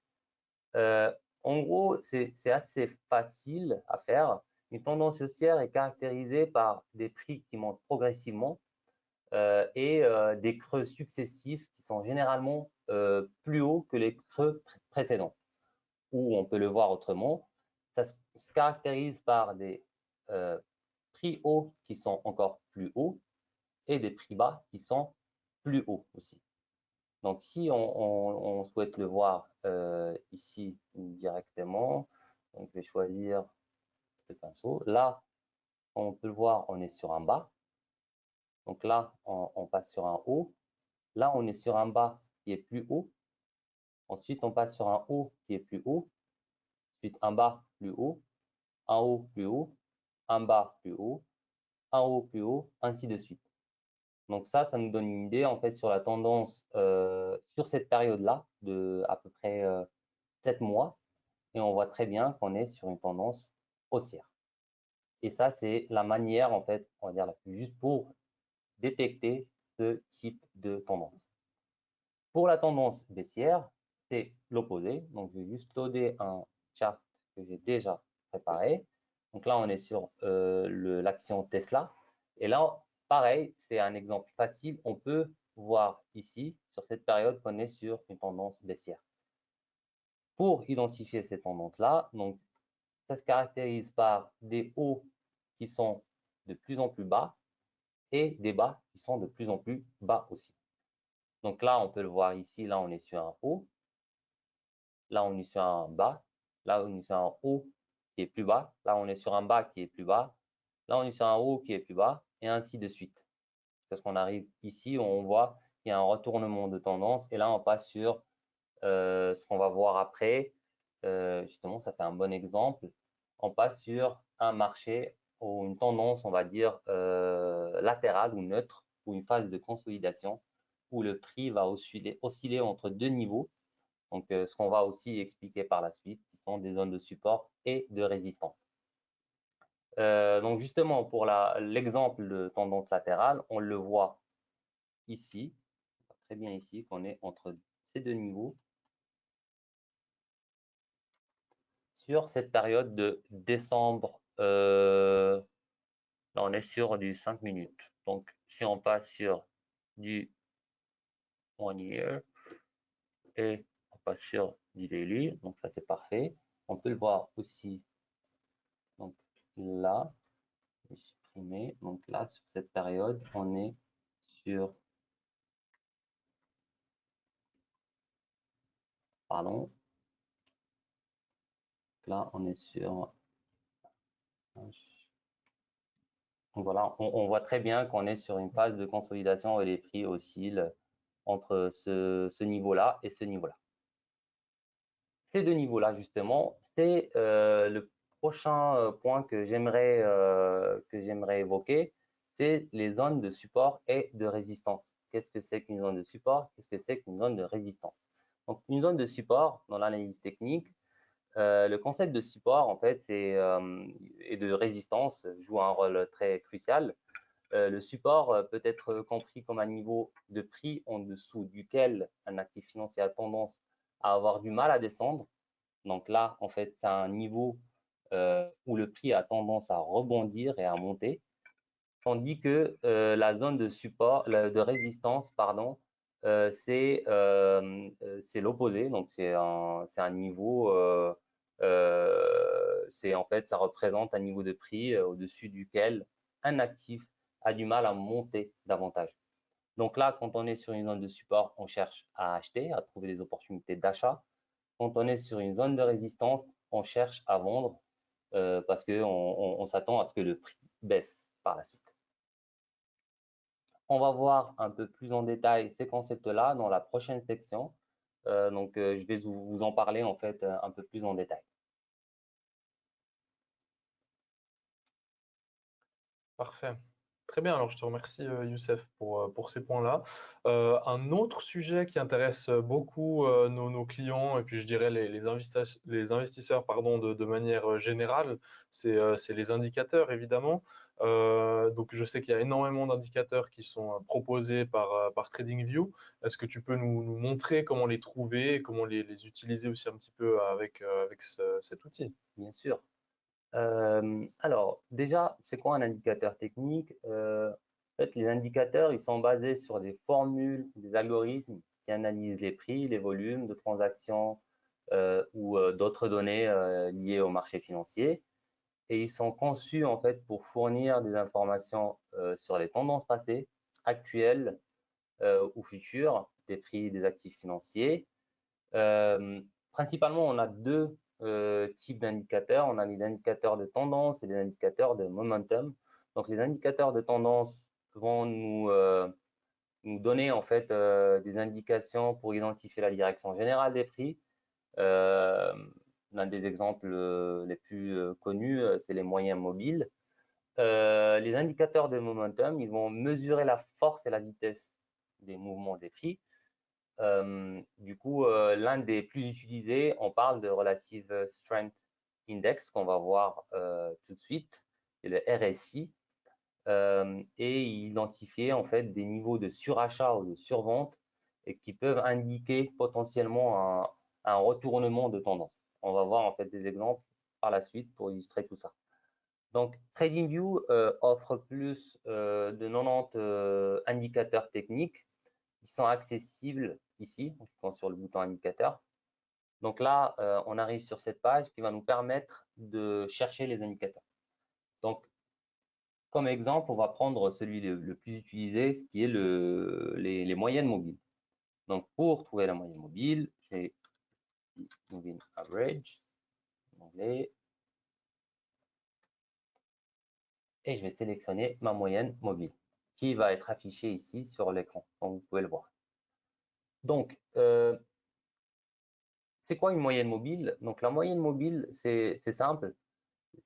En gros, c'est assez facile à faire. Une tendance haussière est caractérisée par des prix qui montent progressivement et des creux successifs qui sont généralement plus hauts que les creux précédents. Ou on peut le voir autrement, ça se caractérise par des euh, prix hauts qui sont encore plus hauts et des prix bas qui sont plus hauts aussi. Donc, si on souhaite le voir ici directement, donc je vais choisir le pinceau. Là, on peut le voir, on est sur un bas. Donc là, on passe sur un haut. Là, on est sur un bas qui est plus haut. Ensuite, on passe sur un haut qui est plus haut. Ensuite, un bas plus haut, un haut plus haut, un bas plus haut, un haut plus haut, ainsi de suite. Donc ça nous donne une idée en fait sur la tendance sur cette période-là de à peu près 7 mois. Et on voit très bien qu'on est sur une tendance haussière. Et ça, c'est la manière, en fait, on va dire la plus juste pour détecter ce type de tendance. Pour la tendance baissière, c'est l'opposé. Donc, je vais juste loader un chart que j'ai déjà préparé. Donc là, on est sur l'action Tesla. Et là, pareil, c'est un exemple facile. On peut voir ici, sur cette période, qu'on est sur une tendance baissière. Pour identifier ces tendances-là, donc ça se caractérise par des hauts qui sont de plus en plus bas et des bas qui sont de plus en plus bas aussi. Donc là, on peut le voir ici, là, on est sur un haut, là, on est sur un bas, là, on est sur un haut qui est plus bas, là, on est sur un bas qui est plus bas, là, on est sur un haut qui est plus bas, et ainsi de suite. Parce qu'on arrive ici, on voit qu'il y a un retournement de tendance, et là, on passe sur ce qu'on va voir après. Justement, ça, c'est un bon exemple. On passe sur un marché ou une tendance, on va dire, latérale ou neutre, ou une phase de consolidation, où le prix va osciller entre deux niveaux. Donc, ce qu'on va aussi expliquer par la suite, qui sont des zones de support et de résistance. Donc, justement, pour l'exemple de tendance latérale, on le voit ici, très bien ici, qu'on est entre ces deux niveaux sur cette période de décembre. Là, on est sur du 5 minutes. Donc, si on passe sur du 1 year et on passe sur du daily, donc ça c'est parfait. On peut le voir aussi, donc là, je vais supprimer. Donc là, sur cette période, on est sur, pardon, là, on est sur, donc voilà, on voit très bien qu'on est sur une phase de consolidation et les prix oscillent entre ce niveau-là et ce niveau-là. Ces deux niveaux-là, justement, c'est le prochain point que j'aimerais évoquer, c'est les zones de support et de résistance. Qu'est-ce que c'est qu'une zone de support? Qu'est-ce que c'est qu'une zone de résistance? Donc, une zone de support, dans l'analyse technique, le concept de support, en fait, et de résistance joue un rôle très crucial. Le support peut être compris comme un niveau de prix en dessous duquel un actif financier a tendance à avoir du mal à descendre. Donc là, en fait, c'est un niveau où le prix a tendance à rebondir et à monter, tandis que la zone de support, de résistance, pardon, c'est l'opposé. Donc c'est un niveau, c'est en fait, ça représente un niveau de prix au-dessus duquel un actif a du mal à monter davantage. Donc là, quand on est sur une zone de support, on cherche à acheter, à trouver des opportunités d'achat. Quand on est sur une zone de résistance, on cherche à vendre parce qu'on s'attend à ce que le prix baisse par la suite. On va voir un peu plus en détail ces concepts-là dans la prochaine section. Donc, je vais vous en parler en fait un peu plus en détail. Parfait. Très bien, alors je te remercie Youssef pour ces points-là. Un autre sujet qui intéresse beaucoup nos clients et puis je dirais les investisseurs pardon, de manière générale, c'est les indicateurs évidemment. Donc je sais qu'il y a énormément d'indicateurs qui sont proposés par TradingView. Est-ce que tu peux nous montrer comment les trouver et comment les utiliser aussi un petit peu avec cet outil? Bien sûr. Alors, déjà, c'est quoi un indicateur technique? En fait, les indicateurs, ils sont basés sur des formules, des algorithmes qui analysent les prix, les volumes de transactions ou d'autres données liées au marché financier. Et ils sont conçus en fait pour fournir des informations sur les tendances passées, actuelles ou futures des prix des actifs financiers. Principalement, on a deux types d'indicateurs. On a les indicateurs de tendance et les indicateurs de momentum. Donc, les indicateurs de tendance vont nous donner en fait des indications pour identifier la direction générale des prix. L'un des exemples les plus connus, c'est les moyens mobiles. Les indicateurs de momentum, ils vont mesurer la force et la vitesse des mouvements des prix. Du coup, l'un des plus utilisés, on parle de Relative Strength Index qu'on va voir tout de suite, c'est le RSI, et identifier en fait des niveaux de surachat ou de survente et qui peuvent indiquer potentiellement un retournement de tendance. On va voir en fait des exemples par la suite pour illustrer tout ça. Donc, TradingView offre plus de 90 indicateurs techniques qui sont accessibles ici, en cliquant sur le bouton indicateur. Donc là, on arrive sur cette page qui va nous permettre de chercher les indicateurs. Donc, comme exemple, on va prendre celui le plus utilisé, ce qui est les moyennes mobiles. Donc, pour trouver la moyenne mobile, je vais Moving Average en anglais et je vais sélectionner ma moyenne mobile qui va être affichée ici sur l'écran, comme vous pouvez le voir. Donc, c'est quoi une moyenne mobile? Donc, la moyenne mobile, c'est simple.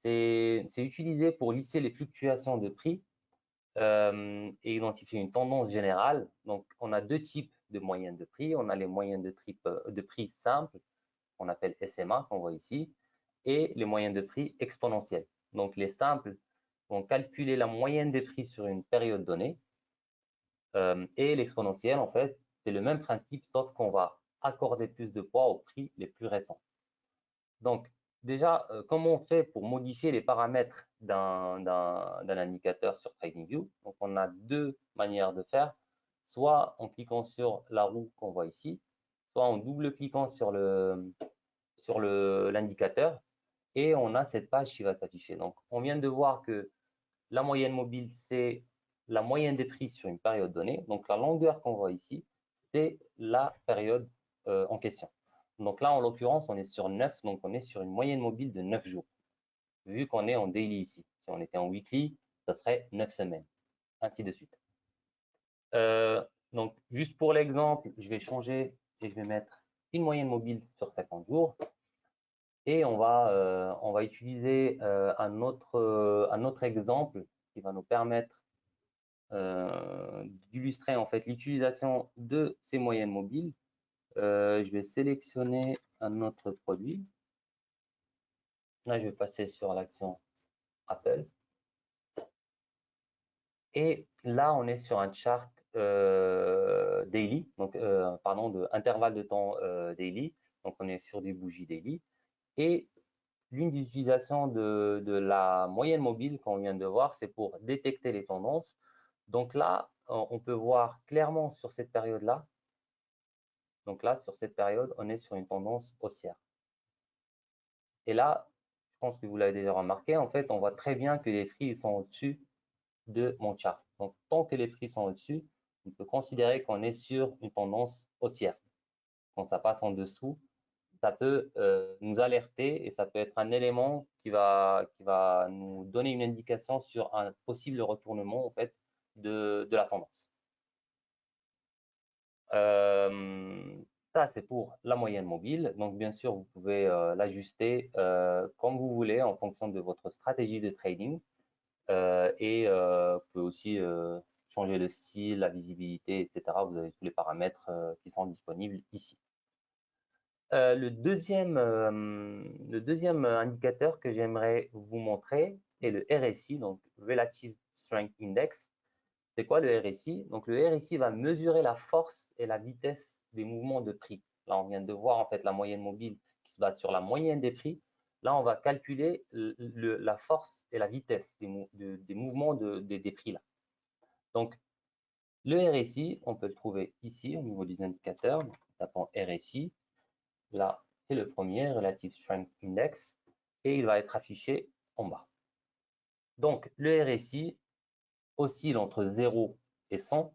C'est utilisé pour lisser les fluctuations de prix et identifier une tendance générale. Donc, on a deux types de moyennes de prix. On a les moyennes de prix simples, qu'on appelle SMA, qu'on voit ici, et les moyennes de prix exponentielles. Donc, les simples vont calculer la moyenne des prix sur une période donnée. Et l'exponentielle, en fait, c'est le même principe, sauf qu'on va accorder plus de poids aux prix les plus récents. Donc, déjà, comment on fait pour modifier les paramètres d'un indicateur sur TradingView? Donc, on a deux manières de faire, soit en cliquant sur la roue qu'on voit ici, soit en double-cliquant sur l'indicateur, et on a cette page qui va s'afficher. Donc, on vient de voir que la moyenne mobile, c'est la moyenne des prix sur une période donnée. Donc, la longueur qu'on voit ici, c'est la période en question. Donc là, en l'occurrence, on est sur 9, donc on est sur une moyenne mobile de 9 jours, vu qu'on est en daily ici. Si on était en weekly, ça serait 9 semaines, ainsi de suite. Donc, juste pour l'exemple, je vais changer et je vais mettre une moyenne mobile sur 50 jours. Et on va utiliser un autre exemple qui va nous permettre d'illustrer en fait l'utilisation de ces moyennes mobiles. Je vais sélectionner un autre produit. Là, je vais passer sur l'action Apple. Et là, on est sur un chart daily, donc pardon, de intervalle de temps daily. Donc, on est sur des bougies daily. Et l'une des utilisations de la moyenne mobile qu'on vient de voir, c'est pour détecter les tendances. Donc là, on peut voir clairement sur cette période-là. Donc là, sur cette période, on est sur une tendance haussière. Et là, je pense que vous l'avez déjà remarqué, en fait, on voit très bien que les prix sont au-dessus de mon chart. Donc, tant que les prix sont au-dessus, on peut considérer qu'on est sur une tendance haussière. Quand ça passe en dessous, ça peut nous alerter et ça peut être un élément qui va nous donner une indication sur un possible retournement en fait, de la tendance. Ça, c'est pour la moyenne mobile. Donc, bien sûr, vous pouvez l'ajuster comme vous voulez en fonction de votre stratégie de trading. Vous pouvez aussi changer le style, la visibilité, etc. Vous avez tous les paramètres qui sont disponibles ici. Le deuxième indicateur que j'aimerais vous montrer est le RSI, donc Relative Strength Index. C'est quoi le RSI? Donc le RSI va mesurer la force et la vitesse des mouvements de prix. Là, on vient de voir en fait la moyenne mobile qui se base sur la moyenne des prix. Là, on va calculer la force et la vitesse des mouvements des prix là. Donc le RSI, on peut le trouver ici au niveau des indicateurs. Donc, en tapant RSI, là, c'est le premier, Relative Strength Index, et il va être affiché en bas. Donc le RSI oscille entre 0 et 100.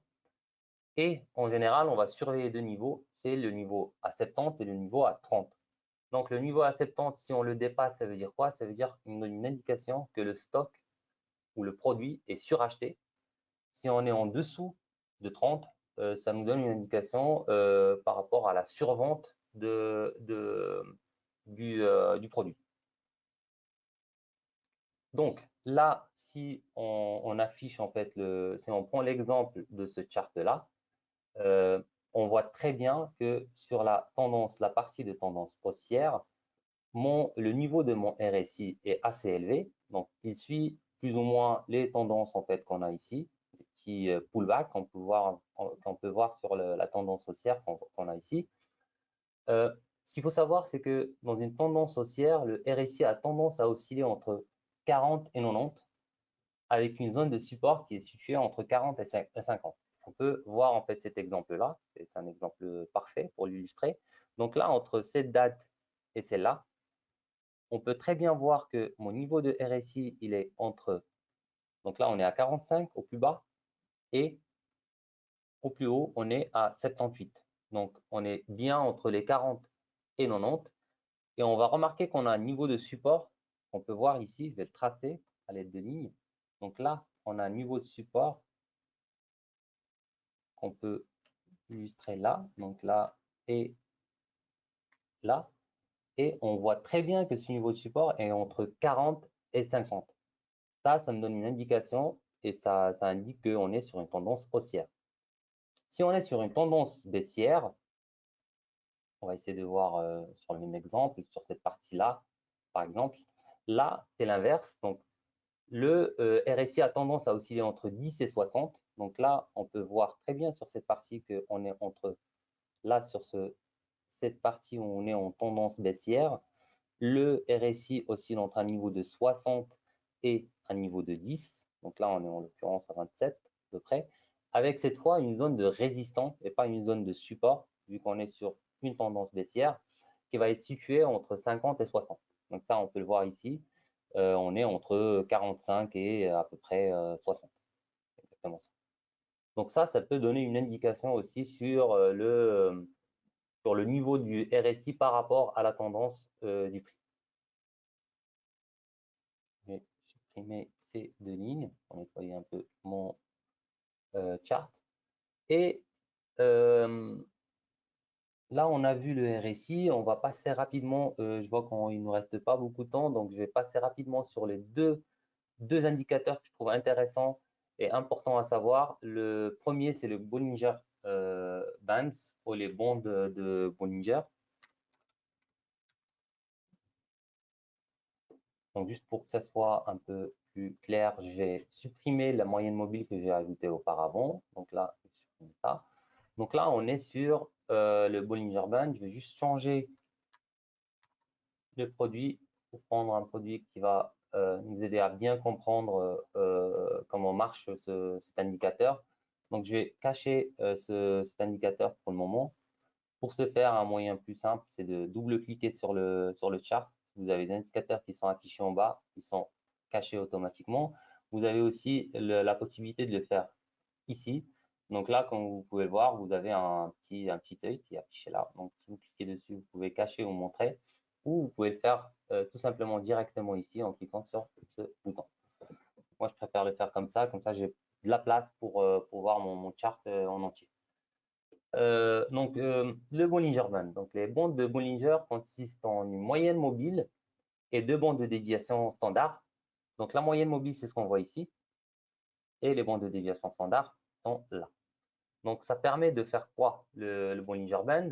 Et en général, on va surveiller deux niveaux. C'est le niveau à 70 et le niveau à 30. Donc, le niveau à 70, si on le dépasse, ça veut dire quoi? Ça veut dire une indication que le stock ou le produit est suracheté. Si on est en dessous de 30, ça nous donne une indication par rapport à la survente du produit. Donc, là, si on affiche en fait, si on prend l'exemple de ce chart-là, on voit très bien que sur la partie de tendance haussière, le niveau de mon RSI est assez élevé. Donc, il suit plus ou moins les tendances en fait qu'on a ici, les petits pullbacks qu'on peut voir sur la tendance haussière qu'on a ici. Ce qu'il faut savoir, c'est que dans une tendance haussière, le RSI a tendance à osciller entre 40 et 90, avec une zone de support qui est située entre 40 et 50. On peut voir en fait cet exemple-là, c'est un exemple parfait pour l'illustrer. Donc là, entre cette date et celle-là, on peut très bien voir que mon niveau de RSI, il est entre, donc là, on est à 45 au plus bas, et au plus haut, on est à 78. Donc, on est bien entre les 40 et 90. Et on va remarquer qu'on a un niveau de support qu'on peut voir ici. Je vais le tracer à l'aide de lignes. Donc là, on a un niveau de support qu'on peut illustrer là. Donc là et là. Et on voit très bien que ce niveau de support est entre 40 et 50. Ça me donne une indication et ça indique qu'on est sur une tendance haussière. Si on est sur une tendance baissière, on va essayer de voir sur le même exemple, sur cette partie-là, par exemple. Là, c'est l'inverse. Donc, le RSI a tendance à osciller entre 10 et 60. Donc là, on peut voir très bien sur cette partie qu'on est entre, là, sur cette partie où on est en tendance baissière, le RSI oscille entre un niveau de 60 et un niveau de 10. Donc là, on est en l'occurrence à 27 à peu près, avec cette fois une zone de résistance et pas une zone de support, vu qu'on est sur une tendance baissière, qui va être située entre 50 et 60. Donc ça, on peut le voir ici. On est entre 45 et à peu près 60. Exactement ça. Donc ça peut donner une indication aussi sur le niveau du RSI par rapport à la tendance du prix. Je vais supprimer ces deux lignes pour nettoyer un peu mon chart. Et là, on a vu le RSI. On va passer rapidement. Je vois qu'il ne nous reste pas beaucoup de temps, donc je vais passer rapidement sur les deux indicateurs que je trouve intéressants et importants à savoir. Le premier, c'est le Bollinger Bands ou les bandes de Bollinger. Donc, juste pour que ça soit un peu plus clair, je vais supprimer la moyenne mobile que j'ai ajoutée auparavant. Donc là, je supprime ça. Donc là, on est sur le Bollinger Band. Je vais juste changer le produit pour prendre un produit qui va nous aider à bien comprendre comment marche cet indicateur. Donc, je vais cacher cet indicateur pour le moment. Pour ce faire, un moyen plus simple, c'est de double-cliquer sur le chart. Vous avez des indicateurs qui sont affichés en bas, qui sont cachés automatiquement. Vous avez aussi la possibilité de le faire ici. Donc là, comme vous pouvez le voir, vous avez un petit œil qui est affiché là. Donc, si vous cliquez dessus, vous pouvez cacher ou montrer. Ou vous pouvez le faire tout simplement directement ici en cliquant sur ce bouton. Moi, je préfère le faire comme ça j'ai de la place pour voir mon chart en entier. Le Bollinger Band. Donc, les bandes de Bollinger consistent en une moyenne mobile et deux bandes de déviation standard. Donc, la moyenne mobile, c'est ce qu'on voit ici. Et les bandes de déviation standard sont là. Donc, ça permet de faire quoi, le Bollinger Band?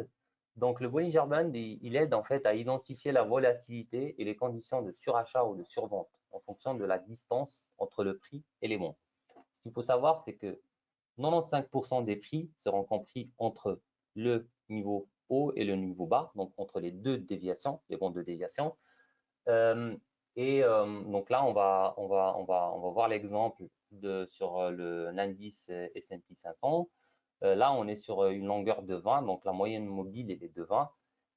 Donc, le Bollinger Band, il aide en fait à identifier la volatilité et les conditions de surachat ou de survente en fonction de la distance entre le prix et les mondes. Ce qu'il faut savoir, c'est que 95% des prix seront compris entre le niveau haut et le niveau bas, donc entre les deux déviations, les bandes de déviation. Euh, donc là, on va voir l'exemple sur l'indice S&P 500. Là, on est sur une longueur de 20, donc la moyenne mobile est de 20,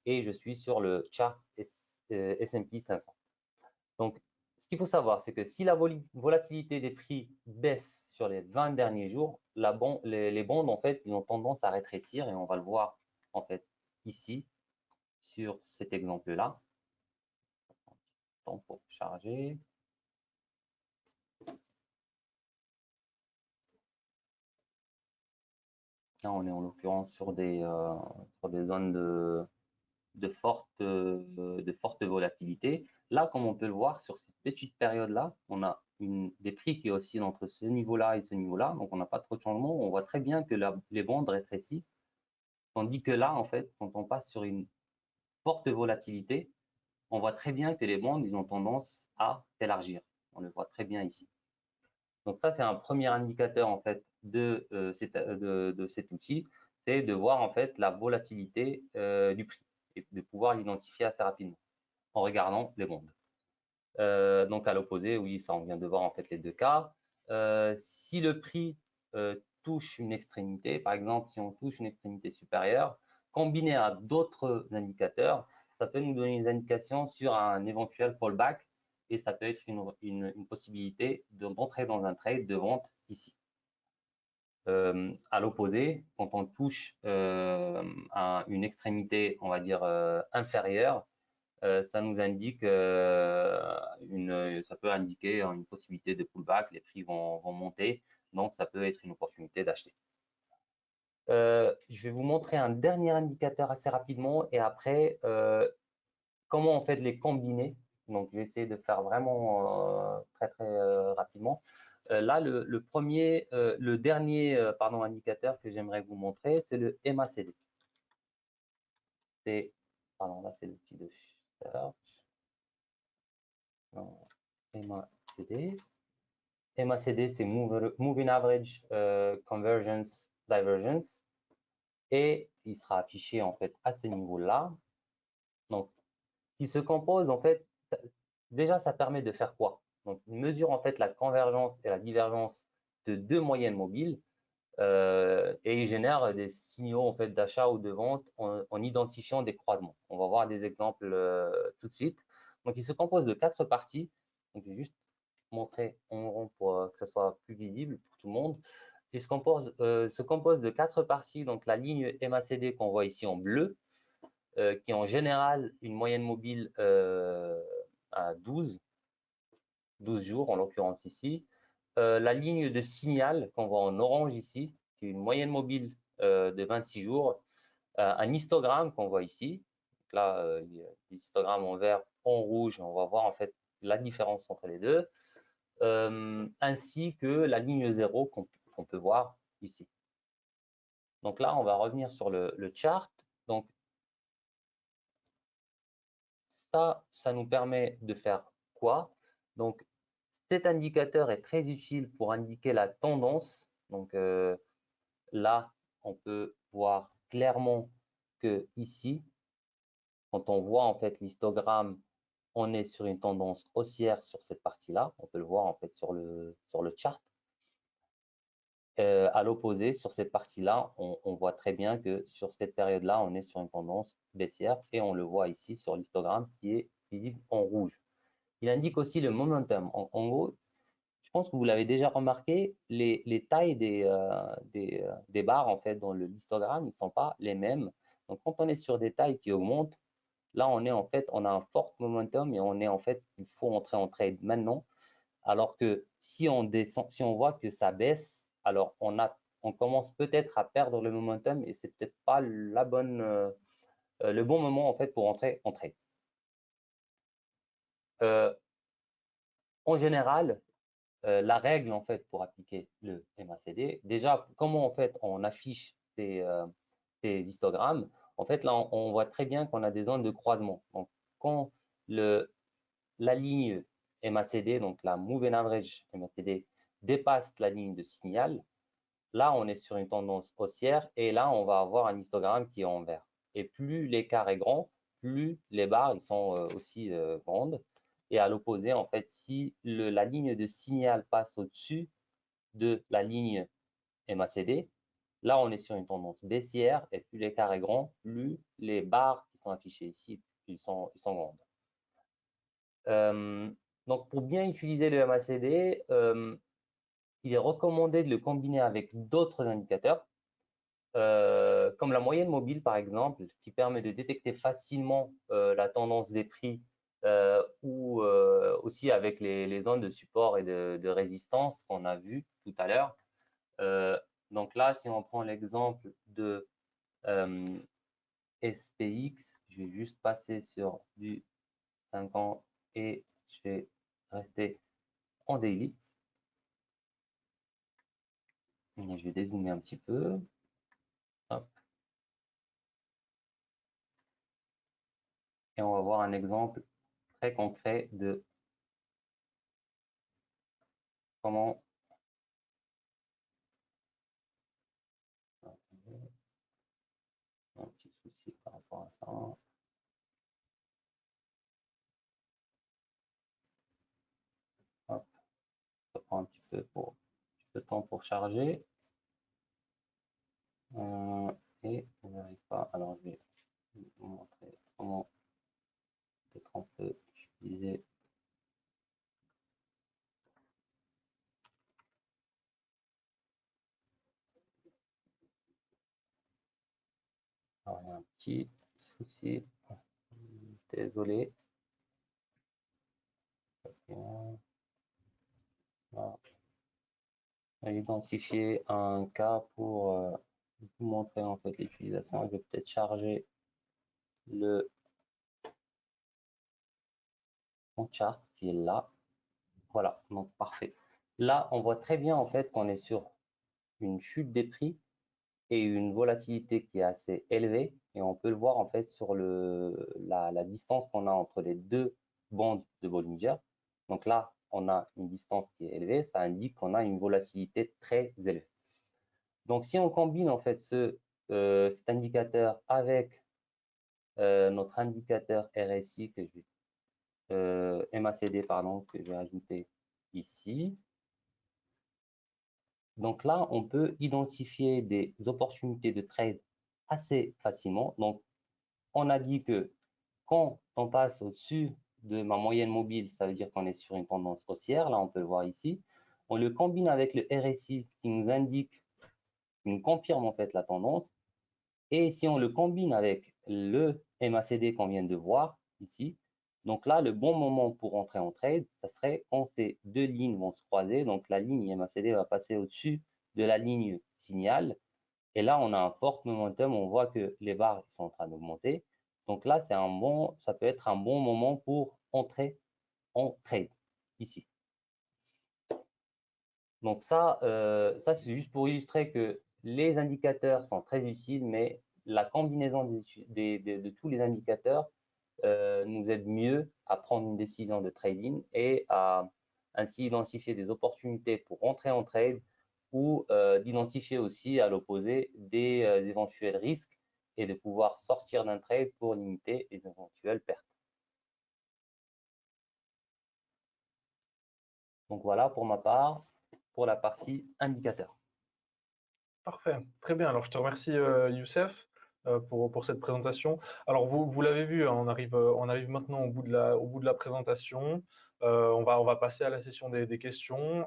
et je suis sur le chart S&P 500. Donc, ce qu'il faut savoir, c'est que si la volatilité des prix baisse sur les 20 derniers jours, les bonds, en fait, ils ont tendance à rétrécir, et on va le voir, en fait, ici, sur cet exemple-là. Temps pour charger. Là, on est en l'occurrence sur des zones de forte volatilité. Là, comme on peut le voir, sur cette petite période-là, on a des prix qui oscillent entre ce niveau-là et ce niveau-là. Donc, on n'a pas trop de changement. On voit très bien que les bandes rétrécissent. Tandis que là, en fait, quand on passe sur une forte volatilité, on voit très bien que les bandes, ils ont tendance à s'élargir. On le voit très bien ici. Donc ça, c'est un premier indicateur en fait de cet outil, c'est de voir en fait la volatilité du prix et de pouvoir l'identifier assez rapidement en regardant les bandes. Donc à l'opposé, oui, ça on vient de voir en fait les deux cas. Si le prix touche une extrémité, par exemple, si on touche une extrémité supérieure, combiné à d'autres indicateurs, ça peut nous donner une indication sur un éventuel fallback et ça peut être une possibilité d'entrer dans un trade de vente ici. À l'opposé, quand on touche à une extrémité, on va dire inférieure, ça nous indique ça peut indiquer une possibilité de pullback, les prix vont monter, donc ça peut être une opportunité d'acheter. Je vais vous montrer un dernier indicateur assez rapidement et après comment en fait les combiner. Donc je vais essayer de faire vraiment très rapidement. Là, le dernier indicateur que j'aimerais vous montrer, c'est le MACD. Pardon, là c'est l'outil de search. Non, MACD. MACD, c'est Moving Average Convergence Divergence. Et il sera affiché en fait à ce niveau-là. Donc, il se compose en fait, déjà ça permet de faire quoi? Donc, il mesure en fait la convergence et la divergence de deux moyennes mobiles et il génère des signaux en fait d'achat ou de vente en identifiant des croisements. On va voir des exemples tout de suite. Donc, il se compose de 4 parties. Donc, je vais juste montrer en rond pour que ça soit plus visible pour tout le monde. Il se compose de 4 parties. Donc, la ligne MACD qu'on voit ici en bleu, qui est en général une moyenne mobile à 12 jours, en l'occurrence ici. La ligne de signal qu'on voit en orange ici, qui est une moyenne mobile de 26 jours. Un histogramme qu'on voit ici. Donc là, il y a des histogrammes en vert, en rouge. On va voir en fait la différence entre les deux. Ainsi que la ligne 0 qu'on peut voir ici. Donc là, on va revenir sur le chart. Donc ça nous permet de faire quoi? Donc cet indicateur est très utile pour indiquer la tendance. Donc là, on peut voir clairement que ici, quand on voit en fait l'histogramme, on est sur une tendance haussière sur cette partie-là. On peut le voir en fait sur le chart. À l'opposé, sur cette partie-là, on voit très bien que sur cette période-là, on est sur une tendance baissière et on le voit ici sur l'histogramme qui est visible en rouge. Il indique aussi le momentum. En gros, je pense que vous l'avez déjà remarqué, les tailles des barres en fait dans l'histogramme, ils ne sont pas les mêmes. Donc quand on est sur des tailles qui augmentent, là on a un fort momentum et il faut entrer en trade maintenant. Alors que si on descend, si on voit que ça baisse, alors on commence peut-être à perdre le momentum et c'est peut-être pas le bon moment en fait pour entrer en trade. En général, la règle en fait pour appliquer le MACD, déjà comment en fait on affiche ces histogrammes, en fait là on voit très bien qu'on a des zones de croisement. Donc quand la ligne MACD, donc la Moving Average MACD, dépasse la ligne de signal, là on est sur une tendance haussière et là on va avoir un histogramme qui est en vert. Et plus l'écart est grand, plus les barres ils sont aussi grandes. Et à l'opposé, en fait, si la ligne de signal passe au-dessus de la ligne MACD, là on est sur une tendance baissière et plus l'écart est grand, plus les barres qui sont affichées ici, ils sont grandes. Euh, donc pour bien utiliser le MACD, il est recommandé de le combiner avec d'autres indicateurs, comme la moyenne mobile par exemple, qui permet de détecter facilement la tendance des prix ou aussi avec les zones de support et de résistance qu'on a vu tout à l'heure. Donc là, si on prend l'exemple de SPX, je vais juste passer sur du 5 ans et je vais rester en daily. Je vais dézoomer un petit peu. Hop. Et on va voir un exemple très concret de comment un petit souci par rapport à ça. Hop. Ça prend un petit peu de temps pour charger. Et on n'arrive pas. Alors je vais vous montrer comment peut-être on peut utiliser. Alors, il y a un petit souci. Désolé. Voilà. Identifier un cas pour vous montrer en fait l'utilisation. Je vais peut-être charger le chart qui est là. Voilà, donc parfait. Là, on voit très bien en fait qu'on est sur une chute des prix et une volatilité qui est assez élevée. Et on peut le voir en fait sur la distance qu'on a entre les deux bandes de Bollinger. Donc là, on a une distance qui est élevée, ça indique qu'on a une volatilité très élevée. Donc si on combine en fait cet indicateur avec notre indicateur RSI que je vais, MACD pardon, que je vais ajouter ici. Donc là, on peut identifier des opportunités de trade assez facilement. Donc, on a dit que quand on passe au-dessus de ma moyenne mobile, ça veut dire qu'on est sur une tendance haussière. Là, on peut le voir ici. On le combine avec le RSI qui nous indique, qui nous confirme en fait la tendance. Et si on le combine avec le MACD qu'on vient de voir ici, donc là, le bon moment pour entrer en trade, ça serait quand ces deux lignes vont se croiser. Donc la ligne MACD va passer au-dessus de la ligne signal. Et là, on a un fort momentum. On voit que les barres sont en train d'augmenter. Donc là, ça peut être un bon moment pour entrer en trade ici. Donc ça c'est juste pour illustrer que les indicateurs sont très utiles, mais la combinaison de tous les indicateurs nous aide mieux à prendre une décision de trading et à ainsi identifier des opportunités pour rentrer en trade ou d'identifier aussi à l'opposé des éventuels risques et de pouvoir sortir d'un trade pour limiter les éventuelles pertes. Donc voilà pour ma part, pour la partie indicateur. Parfait, très bien. Alors, je te remercie, Youssef, pour cette présentation. Alors, vous l'avez vu, hein, on arrive maintenant au bout de la présentation. On va passer à la session des questions.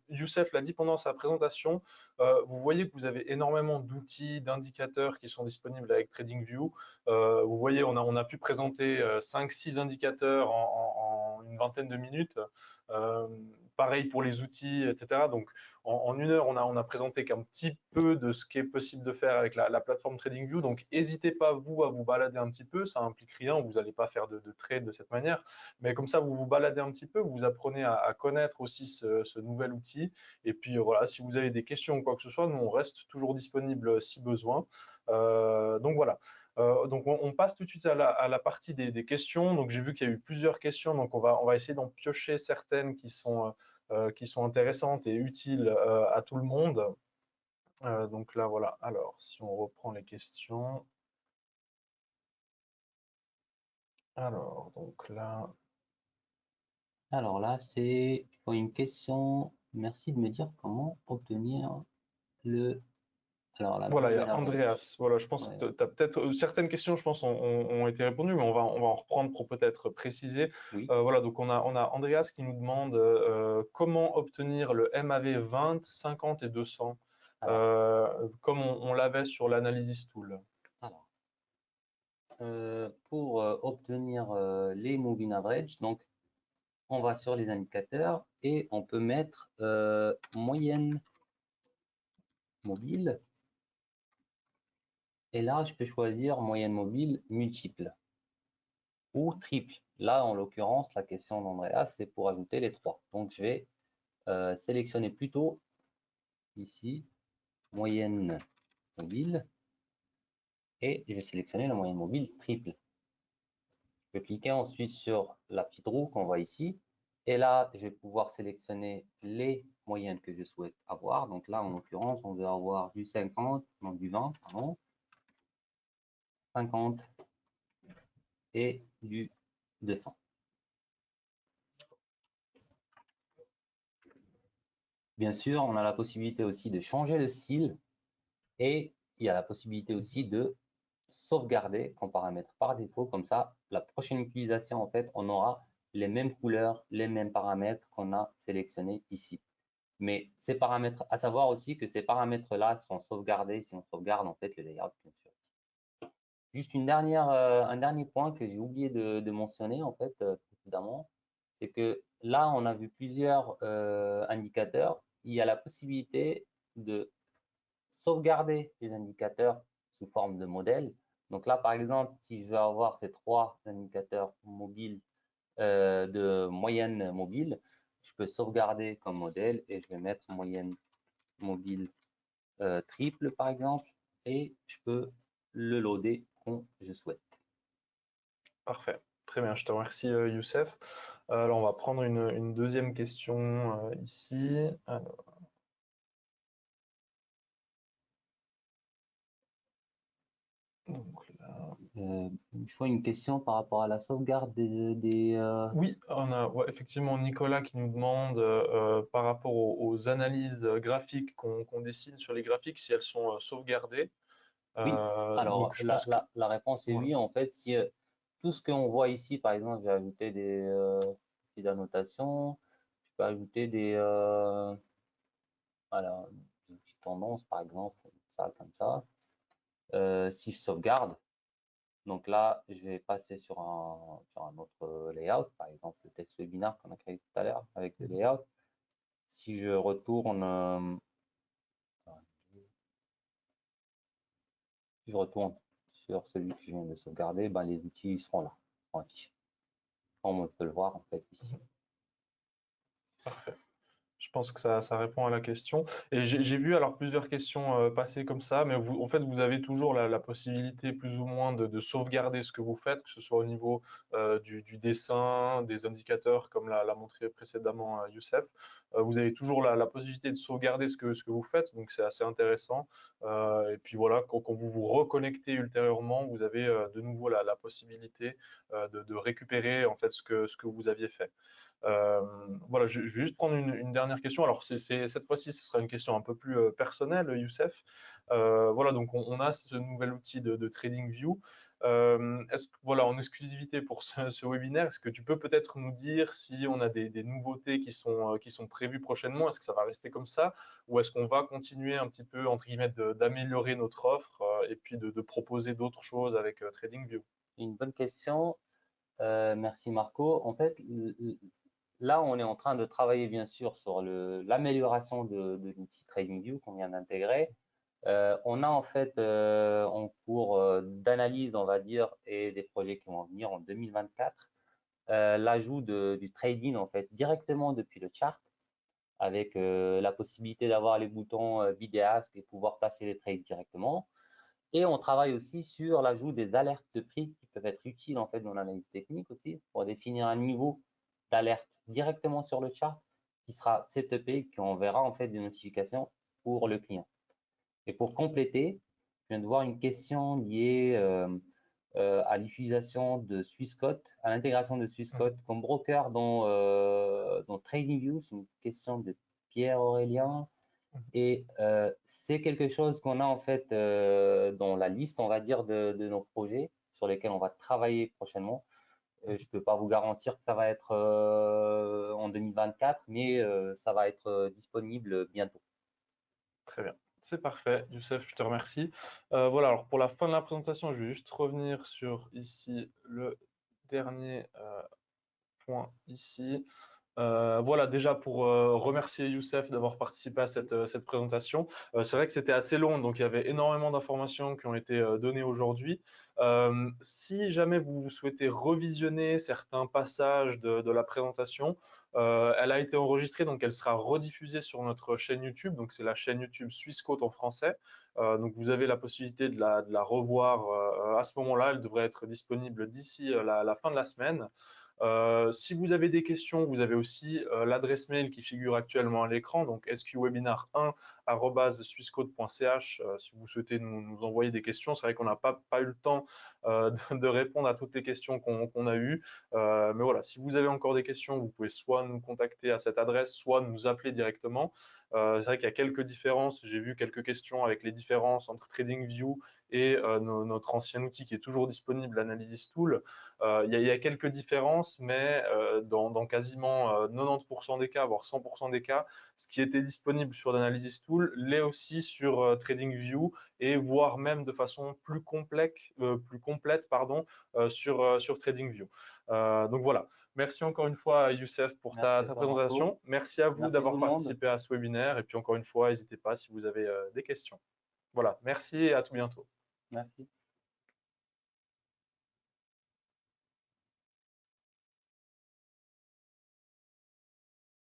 Youssef l'a dit pendant sa présentation. Vous voyez que vous avez énormément d'outils, d'indicateurs qui sont disponibles avec TradingView. Vous voyez, on a pu présenter 5-6 indicateurs en une vingtaine de minutes. Euh, pareil pour les outils, etc. Donc, en 1 heure, on a présenté qu'un petit peu de ce qui est possible de faire avec la plateforme TradingView. Donc, n'hésitez pas, vous, à vous balader un petit peu. Ça implique rien, vous n'allez pas faire de trade de cette manière. Mais comme ça, vous vous baladez un petit peu, vous apprenez à connaître aussi ce nouvel outil. Et puis, voilà, si vous avez des questions ou quoi que ce soit, nous, on reste toujours disponible si besoin. Donc, voilà. Donc on passe tout de suite à la partie des questions. Donc j'ai vu qu'il y a eu plusieurs questions, donc on va essayer d'en piocher certaines qui sont intéressantes et utiles à tout le monde. Donc là voilà. Alors si on reprend les questions. Alors donc là. Alors là, c'est une question. Merci de me dire comment obtenir le. Alors, la Voilà, il y moving a average. Andreas. Voilà, je pense Ouais, que tu as peut-être certaines questions, je pense, ont été répondues, mais on va en reprendre pour peut-être préciser. oui. Voilà, donc on a Andreas qui nous demande comment obtenir le MAV 20, 50 et 200, Alors, comme on l'avait sur l'Analysis Tool. alors pour obtenir les moving average, donc on va sur les indicateurs et on peut mettre moyenne mobile. Et là, je peux choisir moyenne mobile multiple ou triple. Là, en l'occurrence, la question d'Andreas, c'est pour ajouter les trois. Donc, je vais sélectionner plutôt ici moyenne mobile et je vais sélectionner la moyenne mobile triple. Je vais cliquer ensuite sur la petite roue qu'on voit ici. Et là, je vais pouvoir sélectionner les moyennes que je souhaite avoir. Donc là, en l'occurrence, on veut avoir du 50, non du 20, pardon, 50 et du 200. Bien sûr, on a la possibilité aussi de changer le style et il y a la possibilité aussi de sauvegarder comme paramètre par défaut. Comme ça, la prochaine utilisation, en fait, on aura les mêmes couleurs, les mêmes paramètres qu'on a sélectionnés ici. Mais ces paramètres, à savoir aussi que ces paramètres-là seront sauvegardés si on sauvegarde en fait le layout, bien sûr. Juste un dernier point que j'ai oublié de mentionner en fait précédemment, c'est que là, on a vu plusieurs indicateurs. Il y a la possibilité de sauvegarder les indicateurs sous forme de modèle. Donc là, par exemple, si je veux avoir ces trois indicateurs mobiles de moyenne mobile, je peux sauvegarder comme modèle et je vais mettre moyenne mobile triple par exemple et je peux le loader quand je souhaite. Parfait. Très bien, je te remercie Youssef. Alors on va prendre une deuxième question ici. Alors, donc là. Je vois une question par rapport à la sauvegarde Oui, on a ouais, effectivement Nicolas qui nous demande par rapport aux analyses graphiques qu'on dessine sur les graphiques, si elles sont sauvegardées. Oui, Donc alors je pense que la réponse est voilà. oui. En fait, si tout ce qu'on voit ici, par exemple, j'ai ajouté des annotations, je peux ajouter voilà, des petites tendances, par exemple, ça, comme ça. Si je sauvegarde, donc là, je vais passer sur un autre layout, par exemple le texte webinar qu'on a créé tout à l'heure avec le layout. Si je retourne, si je retourne sur celui que je viens de sauvegarder, ben, les outils seront là, seront affichés. Comme on peut le voir en fait ici. Parfait. Je pense que ça répond à la question. Et j'ai vu alors plusieurs questions passer comme ça, mais vous, en fait, vous avez toujours la possibilité plus ou moins de sauvegarder ce que vous faites, que ce soit au niveau du dessin, des indicateurs, comme l'a montré précédemment Youssef. Vous avez toujours la possibilité de sauvegarder ce que vous faites, donc c'est assez intéressant. Et puis voilà, quand vous vous reconnectez ultérieurement, vous avez de nouveau la possibilité de récupérer en fait ce que vous aviez fait. Euh, voilà, je vais juste prendre une dernière question. Alors, cette fois-ci, ce sera une question un peu plus personnelle, Youssef. Voilà, donc on a ce nouvel outil de TradingView. Est-ce que, voilà, en exclusivité pour ce webinaire, est-ce que tu peux peut-être nous dire si on a des nouveautés qui sont prévues prochainement? Est-ce que ça va rester comme ça? Ou est-ce qu'on va continuer un petit peu, entre guillemets, d'améliorer notre offre et puis de proposer d'autres choses avec TradingView? Une bonne question. Merci Marco. En fait, là, on est en train de travailler bien sûr sur l'amélioration de l'outil TradingView qu'on vient d'intégrer. On a en fait en cours d'analyse, on va dire, et des projets qui vont venir en 2024, l'ajout du trading en fait directement depuis le chart, avec la possibilité d'avoir les boutons bid et ask et pouvoir placer les trades directement. Et on travaille aussi sur l'ajout des alertes de prix qui peuvent être utiles en fait dans l'analyse technique aussi pour définir un niveau d'alerte directement sur le chart qui sera setupé et qui enverra en fait des notifications pour le client. Et pour compléter, je viens de voir une question liée à l'utilisation de Swissquote, à l'intégration de Swissquote comme broker dans TradingView. C'est une question de Pierre-Aurélien. Et c'est quelque chose qu'on a en fait dans la liste, on va dire, de nos projets sur lesquels on va travailler prochainement. Je ne peux pas vous garantir que ça va être en 2024, mais ça va être disponible bientôt. Très bien, c'est parfait. Youssef, je te remercie. Voilà, alors pour la fin de la présentation, je vais juste revenir sur ici le dernier point ici. Voilà, déjà pour remercier Youssef d'avoir participé à cette présentation. C'est vrai que c'était assez long, donc il y avait énormément d'informations qui ont été données aujourd'hui. Si jamais vous souhaitez revisionner certains passages de la présentation, elle a été enregistrée, donc elle sera rediffusée sur notre chaîne YouTube. Donc c'est la chaîne YouTube Swissquote en français. Donc vous avez la possibilité de la revoir à ce moment-là. Elle devrait être disponible d'ici la fin de la semaine. Si vous avez des questions, vous avez aussi l'adresse mail qui figure actuellement à l'écran, donc sqwebinar1@swissquote.ch si vous souhaitez nous envoyer des questions. C'est vrai qu'on n'a pas eu le temps de répondre à toutes les questions qu'on a eues. Mais voilà, si vous avez encore des questions, vous pouvez soit nous contacter à cette adresse, soit nous appeler directement. C'est vrai qu'il y a quelques différences. J'ai vu quelques questions avec les différences entre TradingView et notre ancien outil qui est toujours disponible, l'Analysis Tool. Il y a quelques différences, mais dans quasiment 90% des cas, voire 100% des cas, ce qui était disponible sur l'Analysis Tool l'est aussi sur TradingView et voire même de façon plus complète pardon, sur TradingView. Donc voilà. Merci encore une fois à Youssef pour Merci à ta toi, Marco. présentation. Merci à vous Merci tout d'avoir le monde. participé à ce webinaire. Et puis encore une fois, n'hésitez pas si vous avez des questions. Voilà, merci et à tout bientôt. Merci.